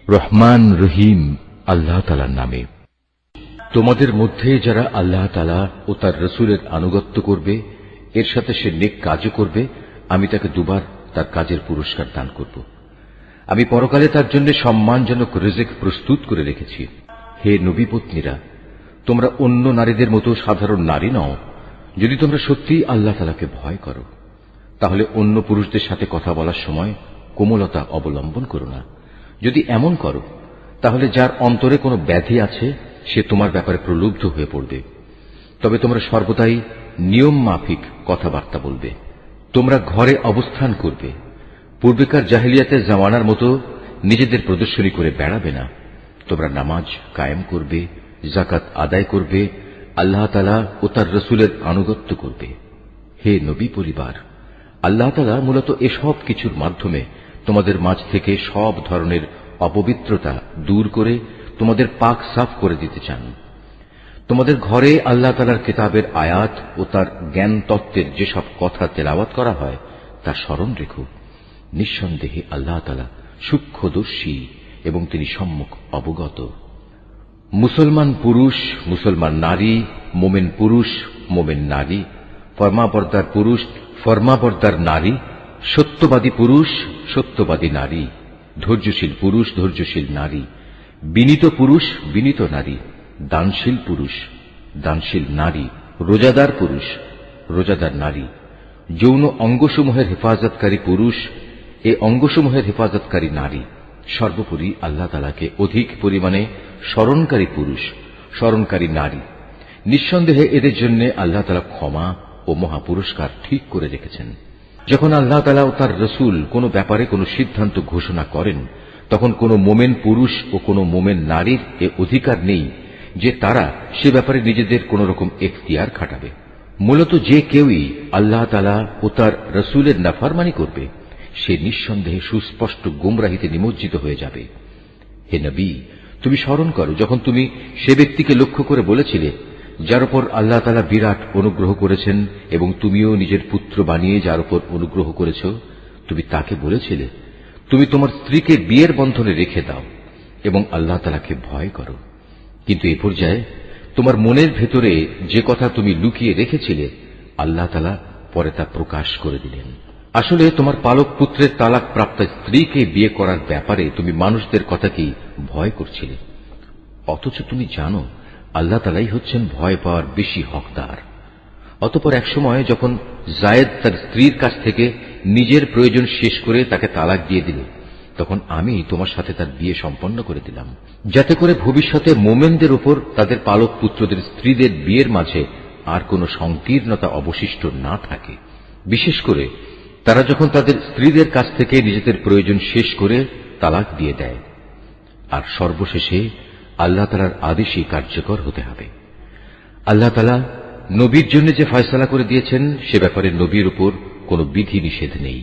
রহমান রহিম আল্লাহ তাআলার নামে। তোমাদের মধ্যে যারা আল্লাহ তাআলা ও তার রাসূলের আনুগত্য করবে, এর সাথে সে নেক কাজও করবে, আমি তাকে দুবার তার কাজের পুরস্কার দান করব। আমি পরকালে তার জন্য সম্মানজনক রিজিক প্রস্তুত করে রেখেছি। হে নবী পত্নীরা, তোমরা অন্য নারীদের মতো সাধারণ নারী নও। যদি তোমরা সত্যিই আল্লাহ তাআলাকে ভয় করো, তাহলে অন্য পুরুষদের সাথে কথা বলার সময় কোমলতা অবলম্বন করো না। যদি এমন করো, তাহলে যার অন্তরে কোনো ব্যাধি আছে সে তোমার ব্যাপারে প্রলুব্ধ হয়ে পড়বে। তবে তোমরা সর্বদাই নিয়ম মাফিক কথাবার্তা বলবে। তোমরা ঘরে অবস্থান করবে। পূর্বেকার জাহেলিয়াতের জামানার মতো নিজেদের প্রদর্শনী করে বেড়াবে না। তোমরা নামাজ কায়েম করবে, যাকাত আদায় করবে, আল্লাহ তাআলা ও তার রাসূলের আনুগত্য করবে। হে নবী পরিবার, আল্লাহ তাআলা মূলত এসব কিছুর মাধ্যমে তোমাদের মাঝ থেকে সব ধরনের অপবিত্রতা দূর করে তোমাদের পাক সাফ করে দিতে চান। তোমাদের ঘরে আল্লাহ তাআলার কিতাবের আয়াত ও তার জ্ঞান তত্ত্বের যেসব কথা তেলাওয়াত করা হয় তা স্মরণ রেখো। নিঃসন্দেহে আল্লাহ তাআলা সূক্ষ্মদর্শী এবং তিনি সম্যক অবগত। মুসলমান পুরুষ, মুসলমান নারী, মোমেন পুরুষ, মোমেন নারী, ফরমাবরদার পুরুষ, ফরমাবরদার নারী, সত্যবাদী পুরুষ, সত্যবাদী নারী, ধৈর্যশীল পুরুষ, ধৈর্যশীল নারী, বিনীত পুরুষ, বিনীত নারী, দানশীল পুরুষ, দানশীল নারী, রোজাদার পুরুষ, রোজাদার নারী, যৌন অঙ্গসমূহের হেফাজতকারী পুরুষ, এ অঙ্গসমূহের হেফাজতকারী নারী, সর্বোপরি আল্লাহ তাআলাকে অধিক পরিমাণে স্মরণকারী পুরুষ, স্মরণকারী নারী। নিঃসন্দেহে এদের জন্য আল্লাহ তাআলা ক্ষমা ও মহাপুরস্কার ঠিক করে রেখেছেন। যখন আল্লাহ তাআলা ও তার রাসূল কোনো ব্যাপারে কোনো সিদ্ধান্ত ঘোষণা করেন, তখন কোনো মোমেন পুরুষ ও কোনো মোমেন নারীর এ অধিকার নেই যে তারা সে ব্যাপারে নিজেদের কোন রকম এখতিয়ার খাটাবে। মূলত যে কেউই আল্লাহ তাআলা ও তার রাসূলের নাফরমানি করবে, সে নিঃসন্দেহে সুস্পষ্ট গোমরাহিতে নিমজ্জিত হয়ে যাবে। হে নবী, তুমি স্মরণ করো যখন তুমি সে ব্যক্তিকে লক্ষ্য করে বলেছিলে, যার উপর আল্লাহ তাআলা বিরাট অনুগ্রহ করেছেন এবং তুমিও নিজের পুত্র বানিয়ে যার উপর অনুগ্রহ করেছ, তুমি তাকে বলেছিলে, তুমি তোমার স্ত্রীকে বিয়ের বন্ধনে রেখে দাও এবং আল্লাহ তাআলাকে ভয় করো। কিন্তু এ পর্যায়ে তোমার মনের ভেতরে যে কথা তুমি লুকিয়ে রেখেছিলে, আল্লাহ তাআলা পরে তা প্রকাশ করে দিলেন। আসলে তোমার পালক পুত্রের তালাক প্রাপ্ত স্ত্রীকে বিয়ে করার ব্যাপারে তুমি মানুষদের কথাকেই ভয় করছিলে, অথচ তুমি জানো আল্লাহ তাআলাই হচ্ছেন ভয় পাওয়ার বেশি হকদার। অতঃপর এক সময় যখন জায়েদ তার স্ত্রীর কাছ থেকে নিজের প্রয়োজন শেষ করে তাকে তালাক দিয়ে দিল, তখন আমি তোমার সাথে তার বিয়ে সম্পন্ন করে দিলাম, যাতে করে ভবিষ্যতে মোমেনদের উপর তাদের পালক পুত্রদের স্ত্রীদের বিয়ের মাঝে আর কোনো সংকীর্ণতা অবশিষ্ট না থাকে। বিশেষ করে তারা যখন তাদের স্ত্রীদের কাছ থেকে নিজেদের প্রয়োজন শেষ করে তালাক দিয়ে দেয়। আর সর্বশেষে আল্লাহ তাআলার আদেশই কার্যকর হতে হবে। আল্লাহ তাআলা নবীর জন্য যে ফয়সালা করে দিয়েছেন সে ব্যাপারে নবীর উপর কোনো বিধি নিষেধ নেই।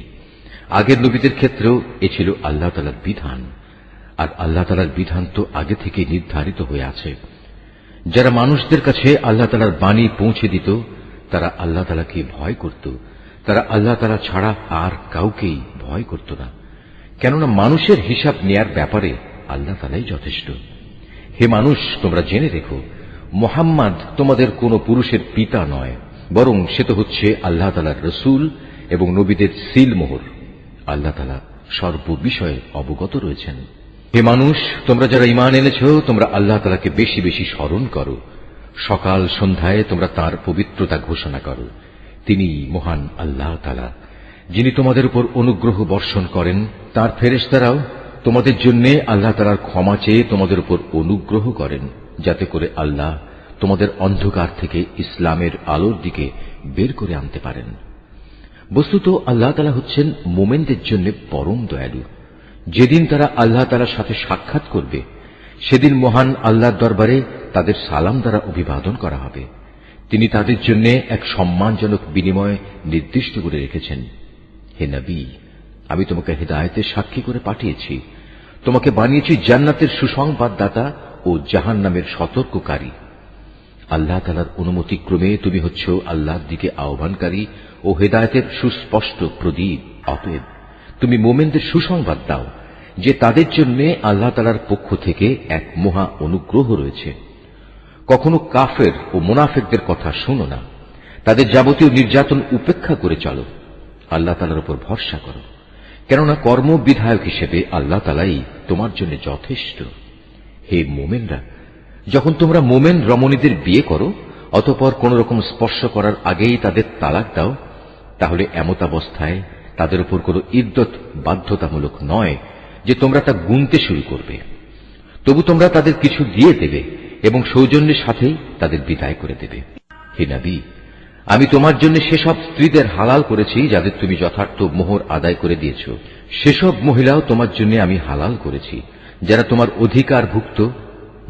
আগের নবীদের ক্ষেত্রেও এ ছিল আল্লাহ তাআলার বিধান, আর আল্লাহ তাআলার বিধান তো আগে থেকে নির্ধারিত হয়ে আছে। যারা মানুষদের কাছে আল্লাহ তাআলার বাণী পৌঁছে দিত, তারা আল্লাহ তাআলাকে ভয় করত, তারা আল্লাহ তাআলা ছাড়া আর কাউকেই ভয় করত না, কেননা মানুষের হিসাব নেয়ার ব্যাপারে আল্লাহ তাআলাই যথেষ্ট। হে মানুষ, তোমরা জেনে রেখো, মুহাম্মদ তোমাদের কোন পুরুষের পিতা নয়, বরং সে তো হচ্ছে আল্লাহ তাআলার রাসূল এবং নবীদের সিল মোহর। আল্লাহ তাআলা সর্ববিষয়ে অবগত রয়েছেন। হে মানুষ, তোমরা যারা ঈমান এনেছ, তোমরা আল্লাহ তাআলাকে বেশি বেশি স্মরণ করো। সকাল সন্ধ্যায় তোমরা তাঁর পবিত্রতা ঘোষণা করো। তিনি মহান আল্লাহ তাআলা, যিনি তোমাদের উপর অনুগ্রহ বর্ষণ করেন। তাঁর ফেরেশতারাও তোমাদের জন্য আল্লাহ তাআলার ক্ষমা চেয়ে তোমাদের উপর অনুগ্রহ করেন, যাতে করে আল্লাহ তোমাদের অন্ধকার থেকে ইসলামের আলোর দিকে বের করে আনতে পারেন। বস্তুত আল্লাহ তাআলা হচ্ছেন মুমিনদের জন্য পরম দয়ালু। যেদিন তারা আল্লাহ তাআলার সাথে সাক্ষাৎ করবে, সেদিন মহান আল্লাহর দরবারে তাদের সালাম দ্বারা অভিবাদন করা হবে। তিনি তাদের জন্য এক সম্মানজনক বিনিময় নির্দিষ্ট করে রেখেছেন। হে নবী, আমি তোমাকে হিদায়াতের সাক্ষী করে পাঠিয়েছি, তোমাকে বানিয়েছি জান্নাতের সুসংবাদদাতা ও জাহান্নামের সতর্ককারী। আল্লাহ তাআলার অনুমতি ক্রমে তুমি হচ্ছ আল্লাহর দিকে আহ্বানকারী ও হিদায়াতের সুস্পষ্ট প্রদীপ। অতএব তুমি মুমিনদের সুসংবাদ দাও যে তাদের জন্য আল্লাহ তাআলার পক্ষ থেকে এক মহা অনুগ্রহ রয়েছে। কখনো কাফের ও মুনাফিকদের কথা শোনো না, তাদের যাবতীয় নির্যাতন উপেক্ষা করে চলো, আল্লাহ তাআলার উপর ভরসা করো, কেননা কর্ম বিধায়ক হিসেবে আল্লাহ তাআলাই তোমার জন্য যথেষ্ট। হে মোমেনরা, যখন তোমরা মোমেন রমণীদের বিয়ে করো অতঃপর কোন রকম স্পর্শ করার আগেই তাদের তালাক দাও, তাহলে এমতাবস্থায় তাদের উপর কোন ইদ্যত বাধ্যতামূলক নয় যে তোমরা তা গুনতে শুরু করবে। তবু তোমরা তাদের কিছু দিয়ে দেবে এবং সৌজন্যের সাথেই তাদের বিদায় করে দেবে। হে নবী, আমি তোমার জন্য সেসব স্ত্রীদের হালাল করেছি যাদের তুমি যথার্থ মোহর আদায় করে দিয়েছ। সেসব মহিলাও তোমার জন্য আমি হালাল করেছি যারা তোমার অধিকারভুক্ত,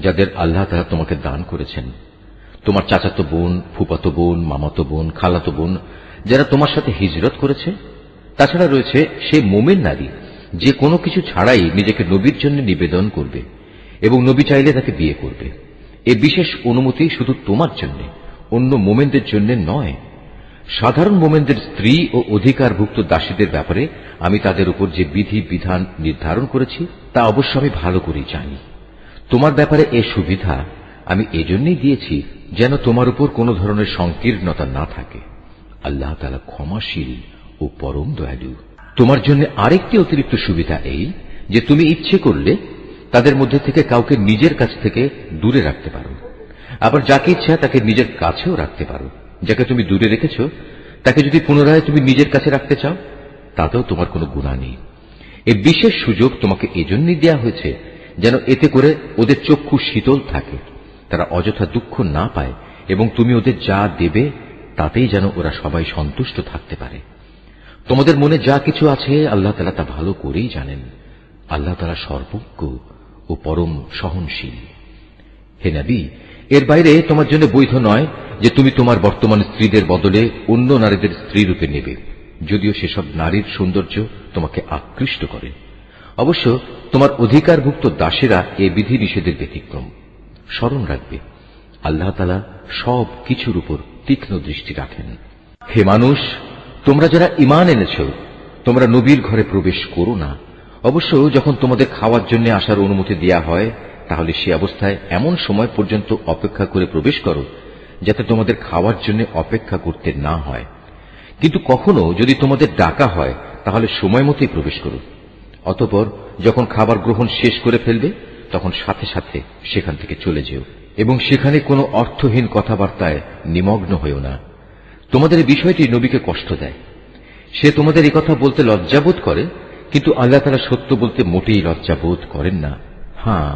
যাদের আল্লাহ তাআলা তোমাকে দান করেছেন। তোমার চাচাতো বোন, ফুফাতো বোন, মামাতো বোন, খালাতো বোন যারা তোমার সাথে হিজরত করেছে। তাছাড়া রয়েছে সে মোমেন নারী যে কোনো কিছু ছাড়াই নিজেকে নবীর জন্য নিবেদন করবে এবং নবী চাইলে তাকে বিয়ে করবে। এ বিশেষ অনুমতি শুধু তোমার জন্য, অন্য মোমেনদের জন্য নয়। সাধারণ মোমেনদের স্ত্রী ও অধিকারভুক্ত দাসীদের ব্যাপারে আমি তাদের উপর যে বিধি বিধান নির্ধারণ করেছি তা অবশ্য আমি ভালো করেই জানি। তোমার ব্যাপারে এ সুবিধা আমি এজন্যই দিয়েছি যেন তোমার উপর কোন ধরনের সংকীর্ণতা না থাকে। আল্লাহ তাআলা ক্ষমাশীল ও পরম দয়ালু। তোমার জন্য আরেকটি অতিরিক্ত সুবিধা এই যে তুমি ইচ্ছে করলে তাদের মধ্যে থেকে কাউকে নিজের কাছ থেকে দূরে রাখতে পারো, আবার যাকে ইচ্ছা তাকে নিজের কাছেও রাখতে পারো। যাকে তুমি দূরে রেখেছ তাকে যদি পুনরায় তুমি নিজের কাছে রাখতে চাও তাতেও তোমার কোনো গুনাহ নেই। এই বিশেষ সুযোগ তোমাকে এজন্যই দেয়া হয়েছে যেন এতে করে ওদের চক্ষু শীতল থাকে, তারা অযথা দুঃখ না পায় এবং তুমি ওদের যা দেবে তাতেই যেন ওরা সবাই সন্তুষ্ট থাকতে পারে। তোমাদের মনে যা কিছু আছে আল্লাহ তাআলা তা ভালো করেই জানেন। আল্লাহ তাআলা সর্বজ্ঞ ও পরম সহনশীল। হে নবী, এর বাইরে তোমার জন্য বৈধ নয় যে তুমি তোমার বর্তমান স্ত্রীদের বদলে অন্য নারীদের স্ত্রী রূপে নেবে, যদিও সেসব নারীর সৌন্দর্য তোমাকে আকৃষ্ট করে। অবশ্য তোমার অধিকারভুক্ত দাসেরা এ বিধি নিষেধের ব্যতিক্রম। স্মরণ রাখবে, আল্লাহ তাআলা সব কিছুর উপর তীক্ষ্ণ দৃষ্টি রাখেন। হে মানুষ, তোমরা যারা ঈমান এনেছ, তোমরা নবীর ঘরে প্রবেশ করো না। অবশ্য যখন তোমাদের খাওয়ার জন্য আসার অনুমতি দেয়া হয় তাহলে সে অবস্থায় এমন সময় পর্যন্ত অপেক্ষা করে প্রবেশ করো যাতে তোমাদের খাওয়ার জন্য অপেক্ষা করতে না হয়। কিন্তু কখনো যদি তোমাদের ডাকা হয় তাহলে সময় মতোই প্রবেশ করো। অতঃপর যখন খাবার গ্রহণ শেষ করে ফেলবে তখন সাথে সাথে সেখান থেকে চলে যেও এবং সেখানে কোনো অর্থহীন কথাবার্তায় নিমগ্ন হয়েও না। তোমাদের এই বিষয়টি নবীকে কষ্ট দেয়। সে তোমাদের এই কথা বলতে লজ্জাবোধ করে, কিন্তু আল্লাহ তাআলা সত্য বলতে মোটেই লজ্জাবোধ করেন না। হ্যাঁ,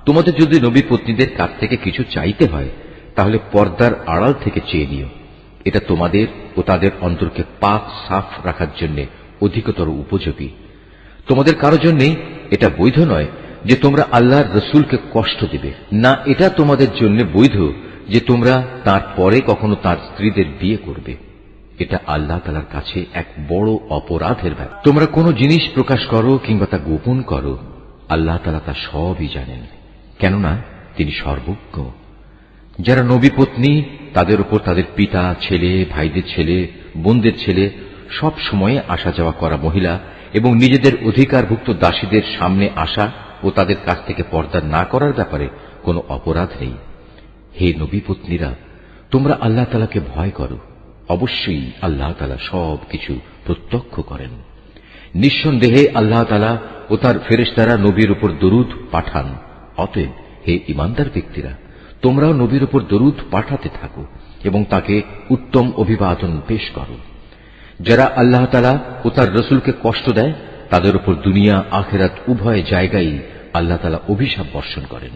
তোমাদের যদি নবী পত্নীদের কাছ থেকে কিছু চাইতে হয় তাহলে পর্দার আড়াল থেকে চেয়ে নিও। এটা তোমাদের ও তাদের অন্তরকে পাক সাফ রাখার জন্য অধিকতর উপযোগী। তোমাদের কারো জন্যই এটা বৈধ নয় যে তোমরা আল্লাহর রসুলকে কষ্ট দেবে, না এটা তোমাদের জন্য বৈধ যে তোমরা তার পরে কখনো তার স্ত্রীদের বিয়ে করবে। এটা আল্লাহ তাআলার কাছে এক বড় অপরাধের ব্যাপার। তোমরা কোনো জিনিস প্রকাশ করো কিংবা তা গোপন করো, আল্লাহ তাআলা তা সবই জানেন, কেননা তিনি সর্বজ্ঞ। যারা নবী পত্নী তাদের উপর তাদের পিতা, ছেলে, ভাইদের ছেলে, বোনদের ছেলে সব সময়ে আসা যাওয়া করা মহিলা এবং নিজেদের অধিকারভুক্ত দাসীদের সামনে আসা ও তাদের কাছ থেকে পর্দা না করার ব্যাপারে কোনো অপরাধ নেই। হে নবী পত্নীরা, তোমরা আল্লাহ তাআলাকে ভয় করো। অবশ্যই আল্লাহ তাআলা সব কিছু প্রত্যক্ষ করেন। নিঃসন্দেহে আল্লাহ তাআলা ও তার ফেরেশতারা নবীর উপর দরুদ পাঠান। অতএব হে ঈমানদার ব্যক্তিরা, তোমরাও নবীর উপর দরুদ পাঠাতে থাকো এবং তাকে উত্তম অভিবাদন পেশ করো। যারা আল্লাহ তাআলা ও তার রসুলকে কষ্ট দেয় তাদের উপর দুনিয়া আখিরাত উভয় জায়গায় আল্লাহ তাআলা অভিশাপ বর্ষণ করেন।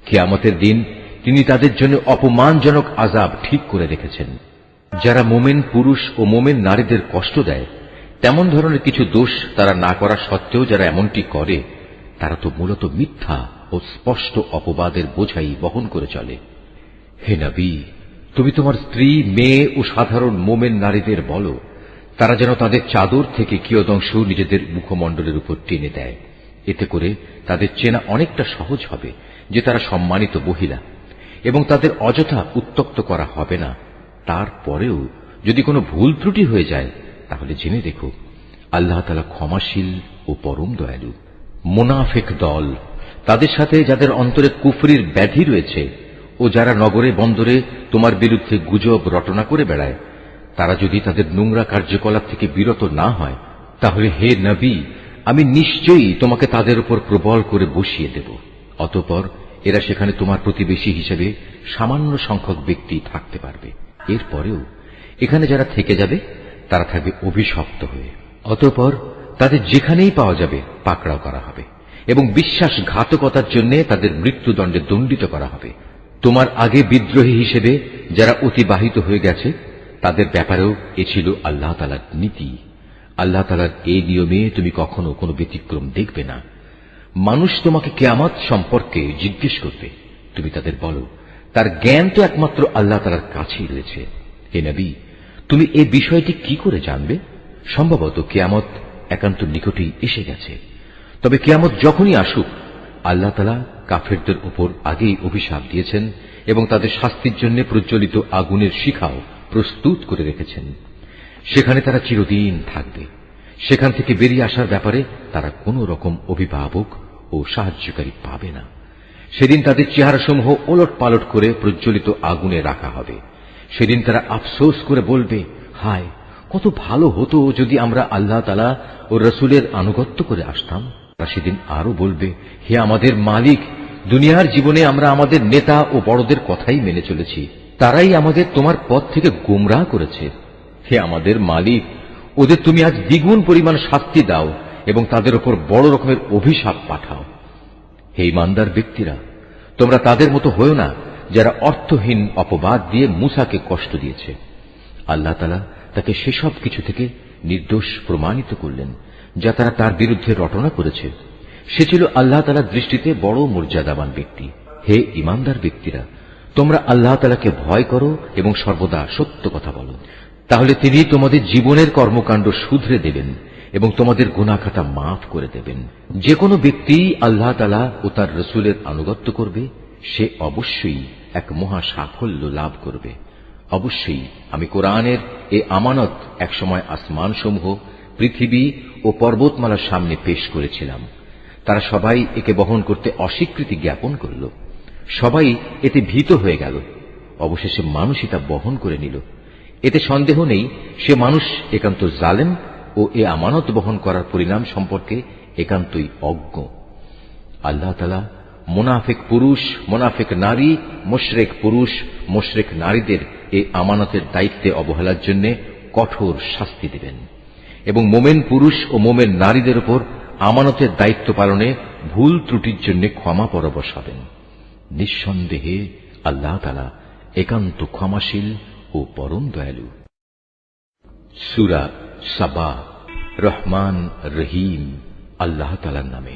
কিয়ামতের দিন তিনি তাদের জন্য অপমানজনক আযাব ঠিক করে রেখেছেন। যারা মোমেন পুরুষ ও মোমেন নারীদের কষ্ট দেয় তেমন ধরনের কিছু দোষ তারা না করা সত্ত্বেও যারা এমনটি করে তারা তো মূলত মিথ্যা ও স্পষ্ট অপবাদের বোঝাই বহন করে চলে। হে নবী, তুমি তোমার স্ত্রী, মেয়ে ও সাধারণ মোমেন নারীদের বলো তারা যেন তাদের চাদর থেকে কিয়দংশ নিজেদের মুখমণ্ডলের উপর টেনে দেয়। এতে করে তাদের চেনা অনেকটা সহজ হবে যে তারা সম্মানিত মহিলা এবং তাদের অযথা উত্ত্যক্ত করা হবে না। তারপরেও যদি কোনো ভুল ত্রুটি হয়ে যায় তাহলে জেনে দেখো আল্লাহ তাআলা ক্ষমাশীল ও পরম দয়ালু। মুনাফিক দল, তাদের সাথে যাদের অন্তরে কুফরির ব্যাধি রয়েছে ও যারা নগরে বন্দরে তোমার বিরুদ্ধে গুজব রটনা করে বেড়ায়, তারা যদি তাদের নোংরা কার্যকলাপ থেকে বিরত না হয়, তাহলে হে নবী, আমি নিশ্চয়ই তোমাকে তাদের উপর প্রবল করে বসিয়ে দেব। অতঃপর এরা সেখানে তোমার প্রতিবেশী হিসেবে সামান্য সংখ্যক ব্যক্তি থাকতে পারবে। এরপরেও এখানে যারা থেকে যাবে তারা থাকবে অভিশপ্ত হয়ে। অতঃপর তাদের যেখানেই পাওয়া যাবে পাকড়াও করা হবে এবং বিশ্বাসঘাতকতার জন্য তাদের মৃত্যুদণ্ডে দণ্ডিত করা হবে। তোমার আগে বিদ্রোহী হিসেবে যারা অতিবাহিত হয়ে গেছে তাদের ব্যাপারেও এ ছিল আল্লাহ তাআলার নীতি। আল্লাহ তাআলার এই নিয়মে তুমি কখনো কোনো ব্যতিক্রম দেখবে না। মানুষ তোমাকে কিয়ামত সম্পর্কে জিজ্ঞেস করবে, তুমি তাদের বলো, তার জ্ঞান তো একমাত্র আল্লাহ তাআলার কাছেই রয়েছে। হে নবী, তুমি এই বিষয়টি কি করে জানবে? সম্ভবত কিয়ামত একান্ত নিকটেই এসে গেছে। তবে কিয়ামত যখনই আসুক, আল্লাহ তাআলা কাফেরদের উপর আগেই অভিশাপ দিয়েছেন এবং তাদের শাস্তির জন্য প্রজ্বলিত আগুনের শিখাও প্রস্তুত করে রেখেছেন। সেখানে তারা চিরদিন থাকবে। সেখান থেকে বেরিয়ে আসার ব্যাপারে তারা কোন রকম অভিভাবক ও সাহায্যকারী পাবে না। সেদিন তাদের চেহারাসমূহ ওলট পালট করে প্রজ্বলিত আগুনে রাখা হবে। সেদিন তারা আফসোস করে বলবে, হায়, কত ভালো হতো যদি আমরা আল্লাহ তাআলা ও রাসূলের আনুগত্য করে আসতাম। তারা সেদিন আরো বলবে, হে আমাদের মালিক, দুনিয়ার জীবনে আমরা আমাদের নেতা ও বড়দের কথাই মেনে চলেছি, তারাই আমাদের তোমার পথ থেকে গোমরাহ করেছে। হে আমাদের মালিক, ওদের তুমি আজ দ্বিগুণ পরিমাণ শাস্তি দাও এবং তাদের উপর বড় রকমের অভিশাপ পাঠাও। হে ঈমানদার ব্যক্তিরা, তোমরা তাদের মতো হয়ো না যারা অর্থহীন অপবাদ দিয়ে মূসাকে কষ্ট দিয়েছে। আল্লাহ তাআলা তাকে সেসব কিছু থেকে নির্দোষ প্রমাণিত করলেন যা তারা তার বিরুদ্ধে রটনা করেছে। সে ছিল আল্লাহ তাআলার দৃষ্টিতে বড় মর্যাদাবান ব্যক্তি। হে ঈমানদার ব্যক্তিরা, তোমরা আল্লাহ তাআলাকে ভয় করো এবং সর্বদা সত্য কথা বলো, তাহলে তিনি তোমাদের জীবনের কর্মকাণ্ড শুধরে দেবেন এবং তোমাদের গুনাহ খাতা মাফ করে দেবেন। যে কোনো ব্যক্তি আল্লাহ তাআলা ও তার রাসূলের আনুগত্য করবে, সে অবশ্যই এক মহা সাফল্য লাভ করবে। অবশ্যই আমি কোরআনের এই আমানত একসময় আসমানসমূহ, পৃথিবী ও পর্বতমালার সামনে পেশ করেছিলাম। তারা সবাই একে বহন করতে অস্বীকৃতি জ্ঞাপন করল। সবাই এতে ভীত হয়ে গেল। অবশেষে মানুষই তা বহন করে নিল। এতে সন্দেহ নেই, সে মানুষ একান্ত জালেম ও এ আমানত বহন করার পরিণাম সম্পর্কে একান্তই অজ্ঞ। আল্লাহ তাআলা মুনাফিক পুরুষ, মুনাফিক নারী, মুশরিক পুরুষ, মুশরিক নারীদের এই আমানতের দায়িত্বে অবহেলার জন্য কঠোর শাস্তি দেবেন এবং মোমেন পুরুষ ও মোমেন নারীদের উপর আমানতের দায়িত্ব পালনে ভুল ত্রুটির জন্য ক্ষমা পরবশ হবেন। নিঃসন্দেহে আল্লাহ তাআলা একান্ত ক্ষমাশীল ও পরম দয়ালু। সূরা সাবা। রহমান রহিম আল্লাহ তাআলার নামে।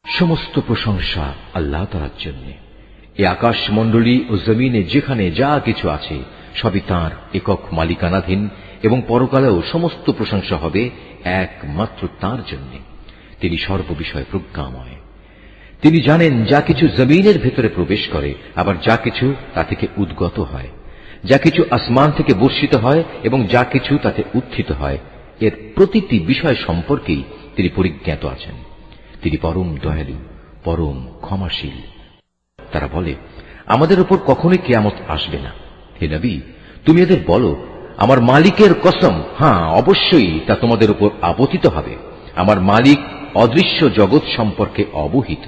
সমস্ত প্রশংসা আল্লাহ তাআলার জন্য। এই আকাশমণ্ডলী ও জমিনে যেখানে যা কিছু আছে সবই তাঁর একক মালিকানাধীন এবং পরকালেও সমস্ত প্রশংসা হবে একমাত্র তাঁর জন্য। তিনি সর্ববিষয়ে প্রজ্ঞাময়। তিনি জানেন যা কিছু জমিনের ভেতরে প্রবেশ করে, আবার যা কিছু তা থেকে উদ্গত হয়, যা কিছু আসমান থেকে বর্ষিত হয় এবং যা কিছু তাতে উত্থিত হয়। এর প্রতিটি বিষয় সম্পর্কেই তিনি পরিজ্ঞাত আছেন। তিনি পরম দয়ালু, পরম ক্ষমাশীল। তারা বলে, আমাদের উপর কখনোই কিয়ামত আসবে না। হে নবী, তুমি এদের বলো, আমার মালিকের কসম, হ্যাঁ অবশ্যই তা তোমাদের উপর আপতিত হবে। আমার মালিক অদৃশ্য জগৎ সম্পর্কে অবহিত।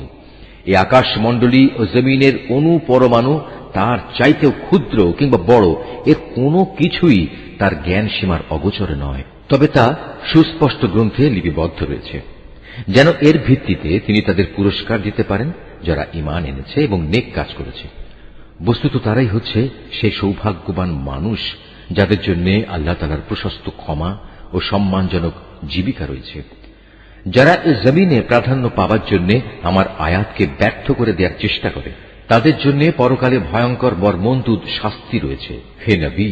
এই আকাশমণ্ডলী ও জমিনের অণু পরমাণু তার চাইতেও ক্ষুদ্র কিংবা বড়, এর কোনো কিছুই তার জ্ঞান সীমার অগোচরে নয়। তবে তা সুস্পষ্ট গ্রন্থে লিপিবদ্ধ রয়েছে, যেন এর ভিত্তিতে তিনি তাদের পুরস্কার দিতে পারেন যারা ঈমান এনেছে এবং নেক কাজ করেছে। বস্তুত তারাই হচ্ছে সেই সৌভাগ্যবান মানুষ যাদের জন্য আল্লাহ তাআলার প্রশস্ত ক্ষমা ও সম্মানজনক জীবিকা রয়েছে, যারা এই জমিনে প্রাধান্য পাবার জন্য আমার আয়াতকে ব্যর্থ করে দেওয়ার চেষ্টা করে। তাদের জন্য পরকালে ভয়ঙ্কর মর্মন্তুদ শাস্তি রয়েছে। হে নবী,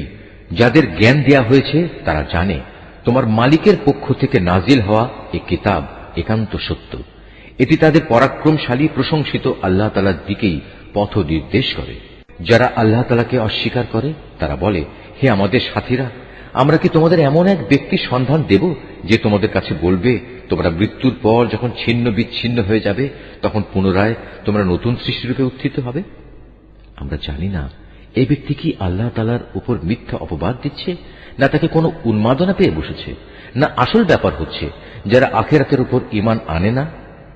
যাদের জ্ঞান দেয়া হয়েছে তারা জানে তোমার মালিকের পক্ষ থেকে নাজিল হওয়া এই কিতাব একান্ত সত্য। এটি তাদের পরাক্রমশালী প্রশংসিত আল্লাহ তাআলার দিকেই পথ নির্দেশ করে। যারা আল্লাহ তাআলাকে অস্বীকার করে তারা বলে, হে আমাদের সাথীরা, আমরা কি তোমাদের এমন এক ব্যক্তির সন্ধান দেব যে তোমাদের কাছে বলবে, তোমরা মৃত্যুর পর যখন ছিন্ন বিচ্ছিন্ন হয়ে যাবে তখন পুনরায় তোমরা নতুন সৃষ্টিরূপে উত্থিত হবে? আমরা জানি না এই ব্যক্তি কি আল্লাহ তাআলার উপর মিথ্যা অপবাদ দিচ্ছে, না তাকে কোনো উন্মাদনা পেয়ে বসেছে, না আসল ব্যাপার হচ্ছে যারা আখিরাতের উপর ঈমান আনে না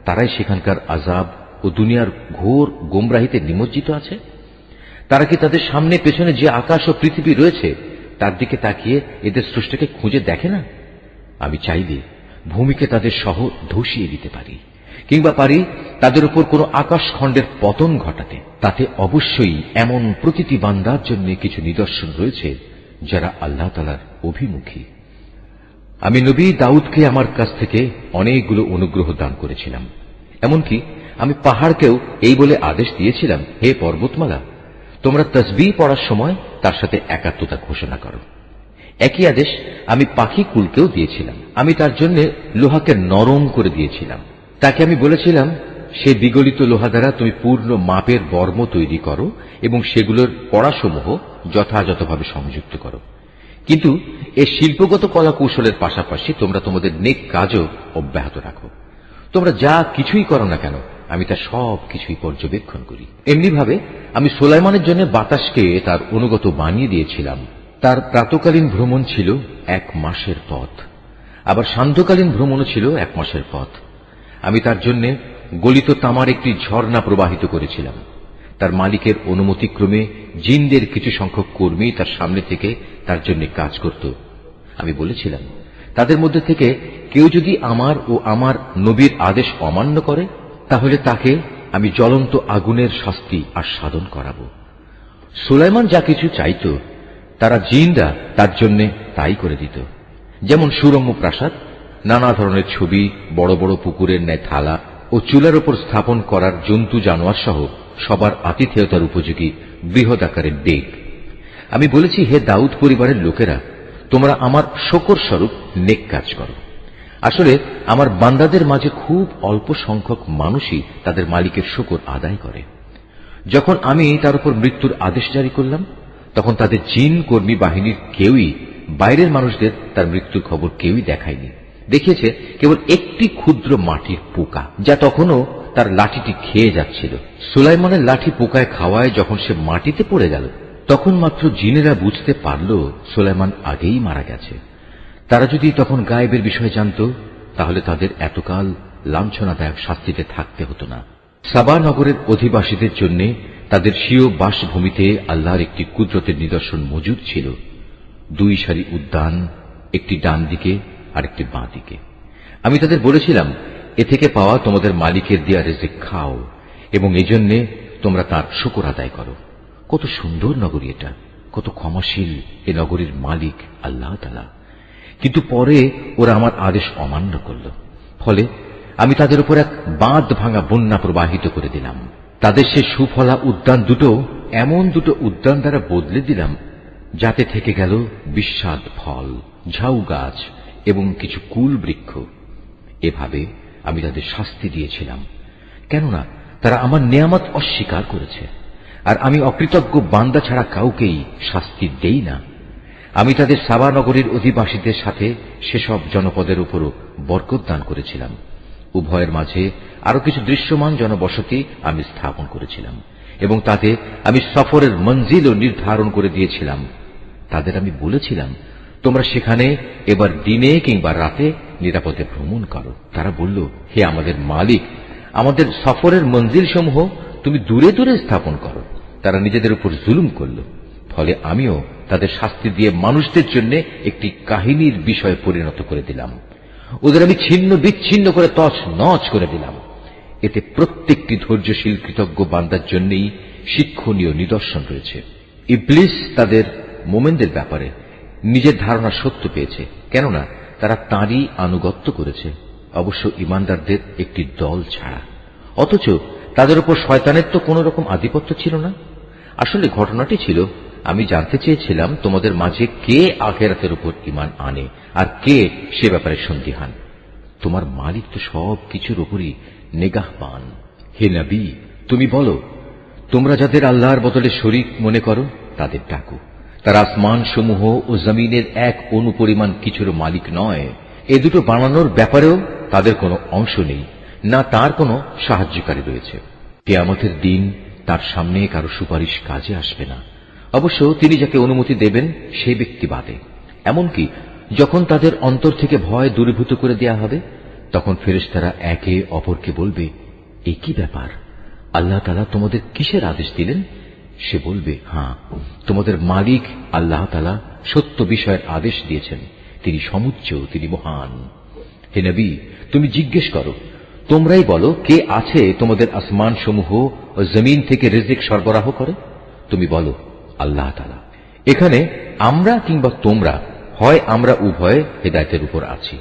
তারাই সেখানকার আযাব ও দুনিয়ার ঘোর গোমরাহিতে নিমজ্জিত আছে। তারা কি তাদের সামনে পেছনে যে আকাশ ও পৃথিবী রয়েছে তার দিকে তাকিয়ে এদের স্রষ্টাকে খুঁজে দেখে না? আমি চাইলে ভূমিকে তাদের সহ ধসিয়ে দিতে পারি, কিংবা পারি তাদের উপর কোনো আকাশখণ্ডের পতন ঘটাতে। তাতে অবশ্যই এমন প্রতিটি বান্দার জন্য কিছু নিদর্শন রয়েছে যারা আল্লাহ তাআলার অভিমুখী। আমি নবী দাউদকে আমার কাছ থেকে অনেকগুলো অনুগ্রহ দান করেছিলাম। এমনকি আমি পাহাড়কেও এই বলে আদেশ দিয়েছিলাম, হে পর্বতমালা, তোমরা তাসবিহ পড়ার সময় তার সাথে একাত্মতা ঘোষণা করো। একই আদেশ আমি পাখি কুলকেও দিয়েছিলাম। আমি তার জন্য লোহাকে নরম করে দিয়েছিলাম। তাকে আমি বলেছিলাম, সে বিগলিত লোহা দ্বারা তুমি পূর্ণ মাপের বর্ম তৈরি করো এবং সেগুলোর কড়াসমূহ যথাযথভাবে সংযুক্ত করো। কিন্তু এই শিল্পগত কলা কৌশলের পাশাপাশি তোমরা তোমাদের নেক কাজও অব্যাহত রাখো। তোমরা যা কিছুই করো না কেন আমি তা সব কিছুই পর্যবেক্ষণ করি। এমনিভাবে আমি সুলাইমানের জন্য বাতাসকে তার অনুগত বানিয়ে দিয়েছিলাম। তার প্রাতকালীন ভ্রমণ ছিল 1 মাসের পথ, আবার সান্ধ্যকালীন ভ্রমণও ছিল 1 মাসের পথ। আমি তার জন্য গলিত তামার একটি ঝর্ণা প্রবাহিত করেছিলাম। তার মালিকের অনুমতিক্রমে জিনদের কিছু সংখ্যক কর্মী তার সামনে থেকে তার জন্য কাজ করত। আমি বলেছিলাম, তাদের মধ্যে থেকে কেউ যদি আমার ও আমার নবীর আদেশ অমান্য করে তাহলে তাকে আমি জ্বলন্ত আগুনের শাস্তি আস্বাদন করাব। সুলাইমান যা কিছু চাইত তারা জিনরা তার জন্য তাই করে দিত। যেমন সুরম্য প্রাসাদ, নানা ধরনের ছবি, বড় বড় পুকুরের ন্যায় থালা ও চুলার উপর স্থাপন করার জন্তু জানোয়ার সহ সবার আতিথেয়তার উপযোগী বৃহৎ আকারের ডেক। আমি বলেছি, হে দাউদ পরিবারের লোকেরা, তোমরা আমার শকর স্বরূপ নেক কাজ করো। আসলে আমার বান্দাদের মাঝে খুব অল্প সংখ্যক মানুষই তাদের মালিকের শকর আদায় করে। যখন আমি তার উপর মৃত্যুর আদেশ জারি করলাম তখন তাদের জিন কর্মী বাহিনীর কেউই বাইরের মানুষদের তার মৃত্যুর খবর কেউই দেখায়নি। দেখিয়েছে কেবল একটি ক্ষুদ্র মাটির পোকা, যা তখনও তার লাঠিটি খেয়ে যাচ্ছিল। সুলাইমানের লাঠি পোকায় খাওয়ায় যখন সে মাটিতে পড়ে গেল তখন মাত্র জিনেরা বুঝতে পারল সুলাইমান আগেই মারা গেছে। তারা যদি তখন গায়েবের বিষয়ে জানত তাহলে তাদের এতকাল লাঞ্ছনাদায়ক শাস্তিতে থাকতে হতো না। সাবা নগরের অধিবাসীদের জন্য তাদের স্বীয় বাসভূমিতে আল্লাহর একটি কুদরতের নিদর্শন মজুদ ছিল। 2 সারি উদ্যান, একটি ডান দিকে আর একটি বাঁ দিকে। আমি তাদের বলেছিলাম, এ থেকে পাওয়া তোমাদের মালিকের দেয়া রিজিক খাও এবং এজন্য তোমরা তার শুকর আদায় করো। কত সুন্দর নগরী এটা, কত ক্ষমাশীল এ নগরীর মালিক আল্লাহ তাআলা। কিন্তু পরে ওরা আমার আদেশ অমান্য করল, ফলে আমি তাদের উপর এক বাঁধ ভাঙা বন্যা প্রবাহিত করে দিলাম। তাদের সে সুফলা উদ্যান দুটো এমন দুটো উদ্যান দ্বারা বদলে দিলাম যাতে থেকে গেল বিস্বাদ ফল, ঝাউ গাছ এবং কিছু কুল বৃক্ষ। এভাবে আমি তাদের শাস্তি দিয়েছিলাম, কেননা তারা আমার নেয়ামত অস্বীকার করেছে, আর আমি অকৃতজ্ঞ বান্দা ছাড়া কাউকেই শাস্তি দেই না। আমি তাদের সাবা নগরীর অধিবাসীদের সাথে সেসব জনপদের উপরও বরকত দান করেছিলাম। উভয়ের মাঝে আরো কিছু দৃশ্যমান জনবসতি আমি স্থাপন করেছিলাম এবং তাতে আমি সফরের মঞ্জিলও নির্ধারণ করে দিয়েছিলাম। তাদের আমি বলেছিলাম, তোমরা সেখানে এবার দিনে কিংবা রাতে নিরাপদে ভ্রমণ করো। তারা বলল, হে আমাদের মালিক, আমাদের সফরের মঞ্জিল সমূহ তুমি দূরে দূরে স্থাপন করো। তারা নিজেদের উপর জুলুম করল, ফলে আমিও তাদের শাস্তি দিয়ে মানুষদের জন্য একটি কাহিনীর বিষয় পরিণত করে দিলাম। ওদের আমি ছিন্ন বিচ্ছিন্ন করে তছ নছ করে দিলাম। এতে প্রত্যেকটি ধৈর্যশীল কৃতজ্ঞ বান্দার জন্যই শিক্ষণীয় নিদর্শন রয়েছে। ইবলিস তাদের মোমেনদের ব্যাপারে নিজের ধারণা সত্য পেয়েছে, কেননা তারা তাঁরই আনুগত্য করেছে, অবশ্য ইমানদারদের একটি দল ছাড়া। অথচ তাদের উপর শয়তানের তো কোন রকম আধিপত্য ছিল না। আসলে ঘটনাটি ছিল, আমি জানতে চেয়েছিলাম তোমাদের মাঝে কে আখিরাতের উপর ঈমান আনে আর কে সে ব্যাপারে সন্দিহান। তোমার মালিক তো সব কিছুর উপরই নিগাহবান। হে নবী, তুমি বলো, তোমরা যাদের আল্লাহর বদলে শরীক মনে করো তাদের ডাকো। তার আসমান সমূহ ও জমিনের এক অনুপরিমাণ কিছুর মালিক নয়। এ দুটো বানানোর ব্যাপারেও তাদের কোনো অংশ নেই, না তার কোনো সাহায্যকারী রয়েছে। কিয়ামতের দিন তার সামনে কারো সুপারিশ কাজে আসবে না, অবশ্য তিনি যাকে অনুমতি দেবেন সেই ব্যক্তি বাদে। এমনকি যখন তাদের অন্তর থেকে ভয় দূরীভূত করে দেয়া হবে, তখন ফেরেশতারা একে অপরকে বলবে, এ কি ব্যাপার, আল্লাহ তাআলা তোমাদের কিসের আদেশ দিলেন? সে বলবে, হ্যাঁ, তোমাদের মালিক আল্লাহ তাআলা সত্য বিষয়ের আদেশ দিয়েছেন, তিনি সমুচ্চ, তিনি মহান। হে নবী, তুমি জিজ্ঞেস করো, তোমরাই বলো, কে আছে তোমাদের আসমান সমূহ ও জমিন থেকে রিজিক সরবরাহ করে? তুমি বলো, আল্লাহ তাআলা। এখানে আমরা কিংবা তোমরা, হয় আমরা উভয় হেদায়েতের উপর আছি,